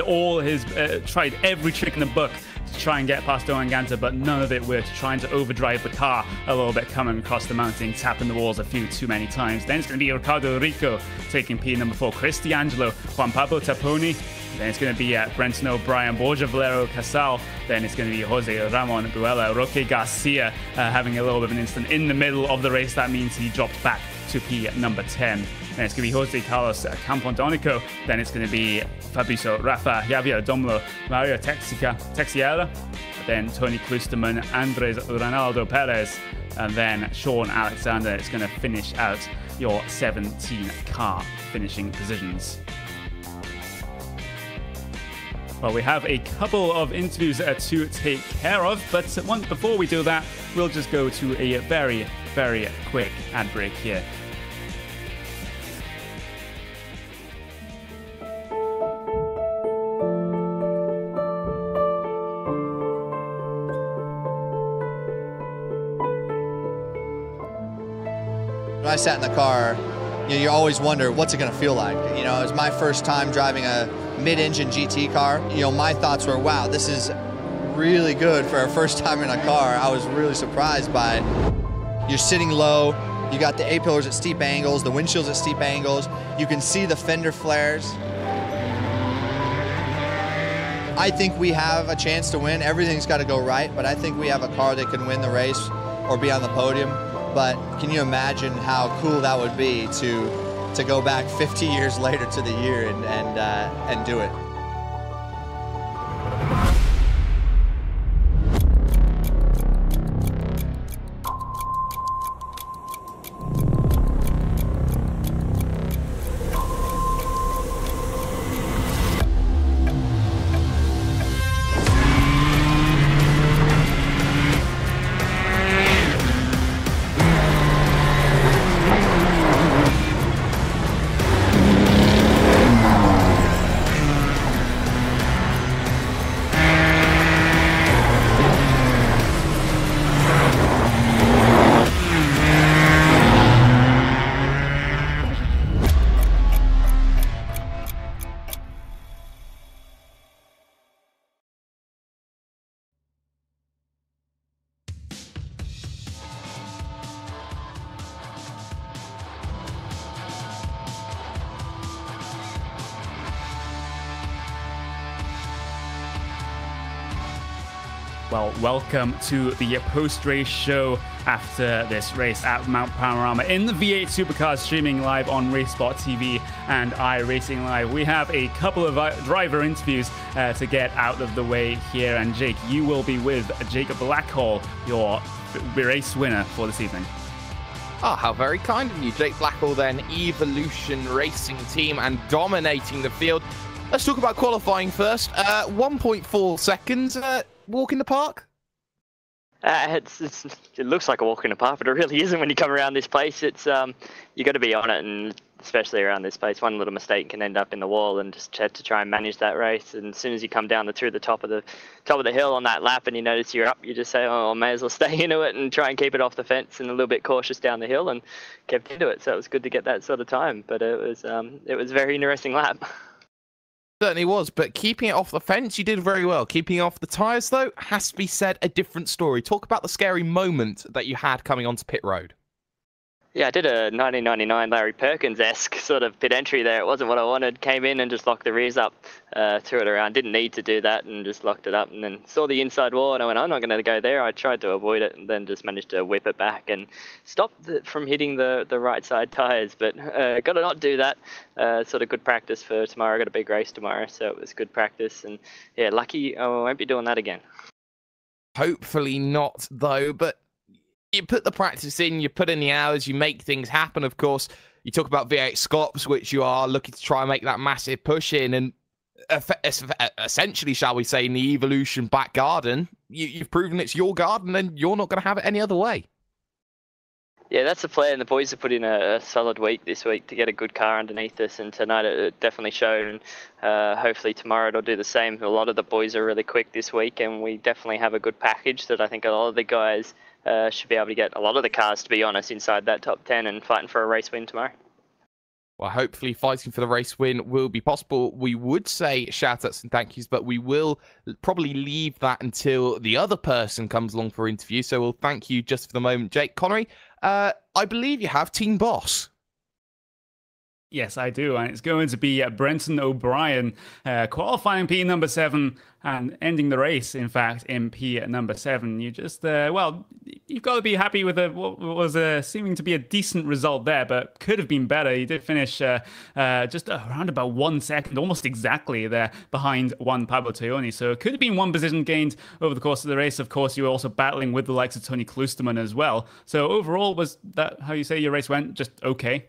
tried every trick in the book to try and get past Domen Gantar, but none of it worked, trying to overdrive the car a little bit, coming across the mountain, tapping the walls a few too many times. Then it's going to be Ricardo Rico taking P number 4, Chris D'Angelo, Juan Pablo Taponi. Then it's going to be Brenton O'Brien, Borja Valero Casal. Then it's going to be Jose Ramon Buella, Roque Garcia having a little bit of an incident in the middle of the race. That means he dropped back to P number 10. Then it's going to be Jose Carlos Campodonico. Then it's going to be Fabrizio Rafa, Javier Domlo, Mario Texiera. Then Tony Klusterman, Andres Ronaldo Perez. And then Sean Alexander. It's going to finish out your 17 car finishing positions. Well, we have a couple of interviews to take care of, but before we do that, we'll just go to a very, very quick ad break here. When I sat in the car, you always wonder, what's it going to feel like? You know, it was my first time driving a mid-engine GT car. You know, my thoughts were, wow, this is really good for our first time in a car. I was really surprised by it. You're sitting low, you got the A-pillars at steep angles, the windshields at steep angles, you can see the fender flares. I think we have a chance to win. Everything's got to go right, but I think we have a car that can win the race or be on the podium. But can you imagine how cool that would be to go back 50 years later to the year and do it? Well, welcome to the post-race show after this race at Mount Panorama in the V8 Supercars, streaming live on RaceSpot TV and iRacing Live. We have a couple of driver interviews to get out of the way here, and Jake, you will be with Jake Blackhall, your race winner for this evening. Oh, how very kind of you. Jake Blackhall then, Evolution Racing Team, and dominating the field. Let's talk about qualifying first. 1.4 seconds. Walk in the park? It looks like a walk in the park, but it really isn't when you come around this place. It's you got to be on it, and especially around this place. One little mistake can end up in the wall, and just had to try and manage that race. And as soon as you come down through the top of the hill on that lap, and you notice you're up, you just say, "Oh, I may as well stay into it and try and keep it off the fence," and a little bit cautious down the hill, and kept into it. So it was good to get that sort of time. But it was a very interesting lap. Certainly was, but keeping it off the fence, you did very well. Keeping it off the tyres, though, has to be said, a different story. Talk about the scary moment that you had coming onto pit road. Yeah, I did a 1999 Larry Perkins-esque sort of pit entry there. It wasn't what I wanted. Came in and just locked the rears up, threw it around. Didn't need to do that, and just locked it up. And then saw the inside wall, and I went, I'm not going to go there. I tried to avoid it, and then just managed to whip it back and stopped it from hitting the right side tyres. But got to not do that. Sort of good practice for tomorrow. I got a big race tomorrow, so it was good practice. And yeah, lucky I won't be doing that again. Hopefully not, though, but you put the practice in, you put in the hours, you make things happen. Of course, you talk about V8 Scops, which you are looking to try and make that massive push in, and essentially, shall we say, in the Evolution back garden, you've proven it's your garden, and you're not going to have it any other way. Yeah, that's the plan. The boys have put in a solid week this week to get a good car underneath us, and tonight it definitely showed, and hopefully tomorrow it'll do the same. A lot of the boys are really quick this week, and we definitely have a good package that I think a lot of the guys should be able to get a lot of the cars, to be honest, inside that top 10 and fighting for a race win tomorrow. Well, hopefully fighting for the race win will be possible. We would say shout-outs and thank yous, but we will probably leave that until the other person comes along for interview. So we'll thank you just for the moment. Jake Connery, I believe you have Team Boss. Yes, I do, and it's going to be Brenton O'Brien qualifying P number 7 and ending the race, in fact, in P number 7. You just, well, you've got to be happy with what was seeming to be a decent result there, but could have been better. You did finish just around about 1 second, almost exactly there, behind one Pablo Toyoni. So it could have been one position gained over the course of the race. Of course, you were also battling with the likes of Tony Klusterman as well. So overall, was that how you say your race went? Just okay?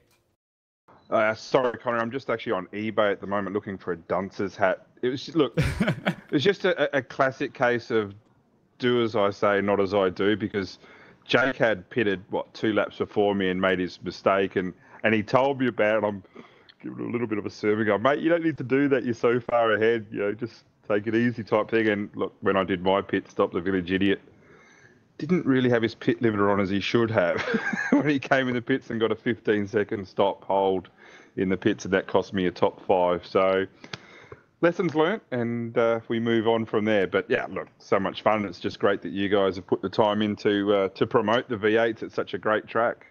Sorry, Connor, I'm just actually on eBay at the moment looking for a dunce's hat. It was just, look, it was just a classic case of do as I say, not as I do, because Jake had pitted, 2 laps before me and made his mistake, and he told me about it. I'm giving a little bit of a sermon going, mate, you don't need to do that. You're so far ahead, just take it easy type thing. And look, when I did my pit stop, the village idiot didn't really have his pit limiter on as he should have when he came in the pits and got a 15-second stop hold in the pits, and that cost me a top 5. So lessons learnt, and we move on from there. But yeah, look, so much fun. It's just great that you guys have put the time into to promote the V8s. It's such a great track.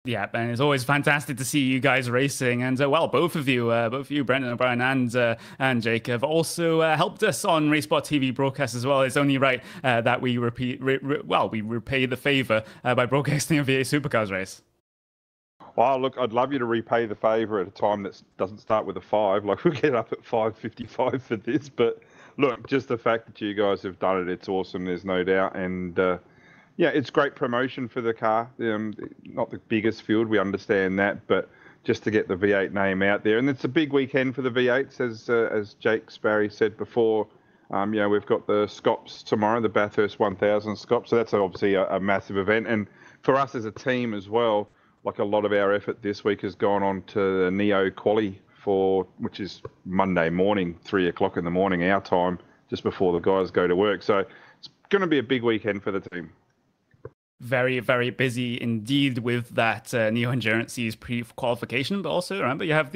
Yeah, and it's always fantastic to see you guys racing. And well, both of you, Brendan O'Brien and Jake, have also helped us on RaceSpot TV broadcast as well. It's only right that we repay the favour by broadcasting a V8 Supercars race. Well, look, I'd love you to repay the favour at a time that doesn't start with a 5. Like, we'll get up at 5:55 for this. But look, just the fact that you guys have done it, it's awesome. There's no doubt. And yeah, it's great promotion for the car. Not the biggest field, we understand that, but just to get the V8 name out there. And it's a big weekend for the V8s, as Jake Sparry said before. We've got the Scops tomorrow, the Bathurst 1000 Scops. So that's obviously a massive event. And for us as a team as well, like a lot of our effort this week has gone on to the Neo Quali which is Monday morning, 3 o'clock in the morning, our time, just before the guys go to work. So it's going to be a big weekend for the team. Very, very busy indeed with that Neo Endurance Series pre-qualification, but also remember you have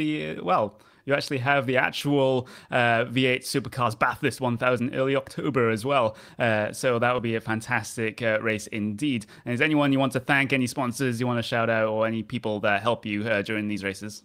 you actually have the actual V8 Supercars Bathurst 1000 early October as well. So that will be a fantastic race indeed. And is anyone you want to thank, any sponsors you want to shout out, or any people that help you during these races?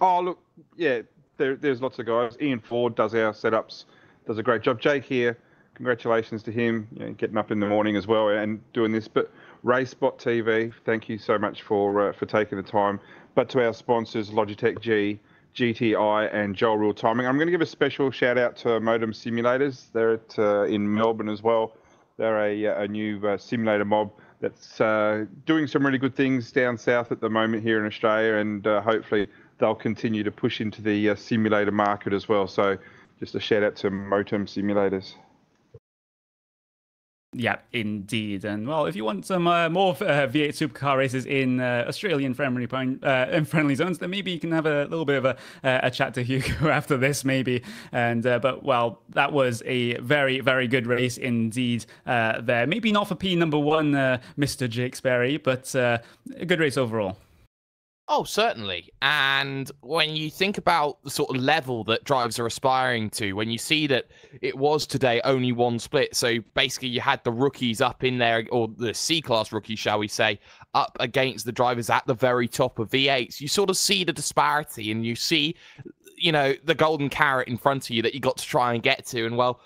Oh, look, yeah, there's lots of guys. Ian Ford does our setups, does a great job. Jake here, congratulations to him, getting up in the morning as well and doing this. But RaceSpot TV, thank you so much for taking the time. But to our sponsors, Logitech G, GTI and Joel Real Timing. I'm going to give a special shout out to Modem Simulators. They're in Melbourne as well. They're a new simulator mob that's doing some really good things down south at the moment here in Australia, and hopefully they'll continue to push into the simulator market as well. So just a shout out to Modem Simulators. Yeah, indeed. And well, if you want some more V8 Supercar races in Australian friendly zones, then maybe you can have a little bit of a chat to Hugo after this, maybe. And but well, that was a very, very good race indeed. There, maybe not for P number one, Mr. Jake Sperry, but a good race overall. Oh, certainly. And when you think about the sort of level that drivers are aspiring to, when you see that it was today only one split, so basically you had the rookies up in there, or the C-class rookies, shall we say, up against the drivers at the very top of V8s, you sort of see the disparity, and you see, you know, the golden carrot in front of you that you got to try and get to. And well,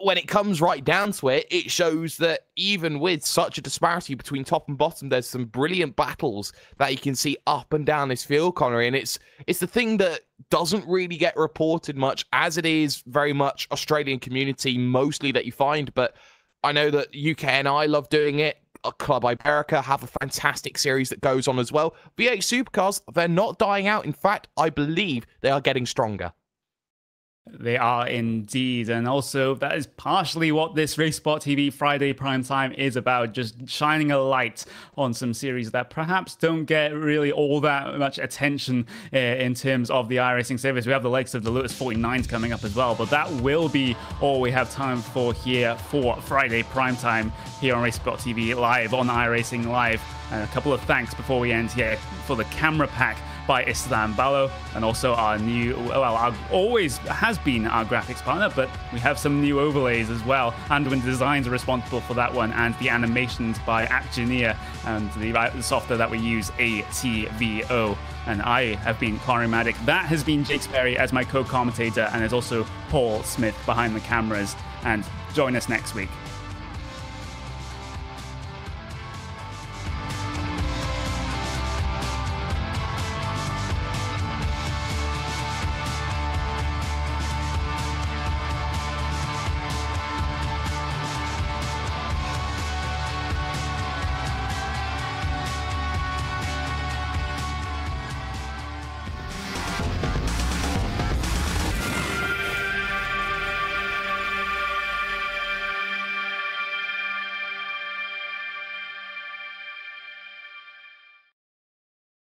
when it comes right down to it, it shows that even with such a disparity between top and bottom, there's some brilliant battles that you can see up and down this field, Connery. And it's the thing that doesn't really get reported much, as it is very much Australian community mostly that you find. But I know that UK and I love doing it. Club Iberica have a fantastic series that goes on as well. V8 Supercars, they're not dying out. In fact, I believe they are getting stronger. They are indeed, and also that is partially what this Race Sport TV Friday prime time is about, just shining a light on some series that perhaps don't get really all that much attention in terms of the iRacing service. We have the likes of the Lotus 49s coming up as well, but that will be all we have time for here for Friday prime time here on Race Sport TV live on iRacing Live. And a couple of thanks before we end here for the camera pack by Islam Ballo, and also our new, well, our always has been our graphics partner, but we have some new overlays as well. Anduin Designs are responsible for that one, and the animations by Actioneer, and the software that we use, ATVO. And I have been Connery Maddock. That has been Jake Sperry as my co-commentator, and there's also Paul Smith behind the cameras. And join us next week.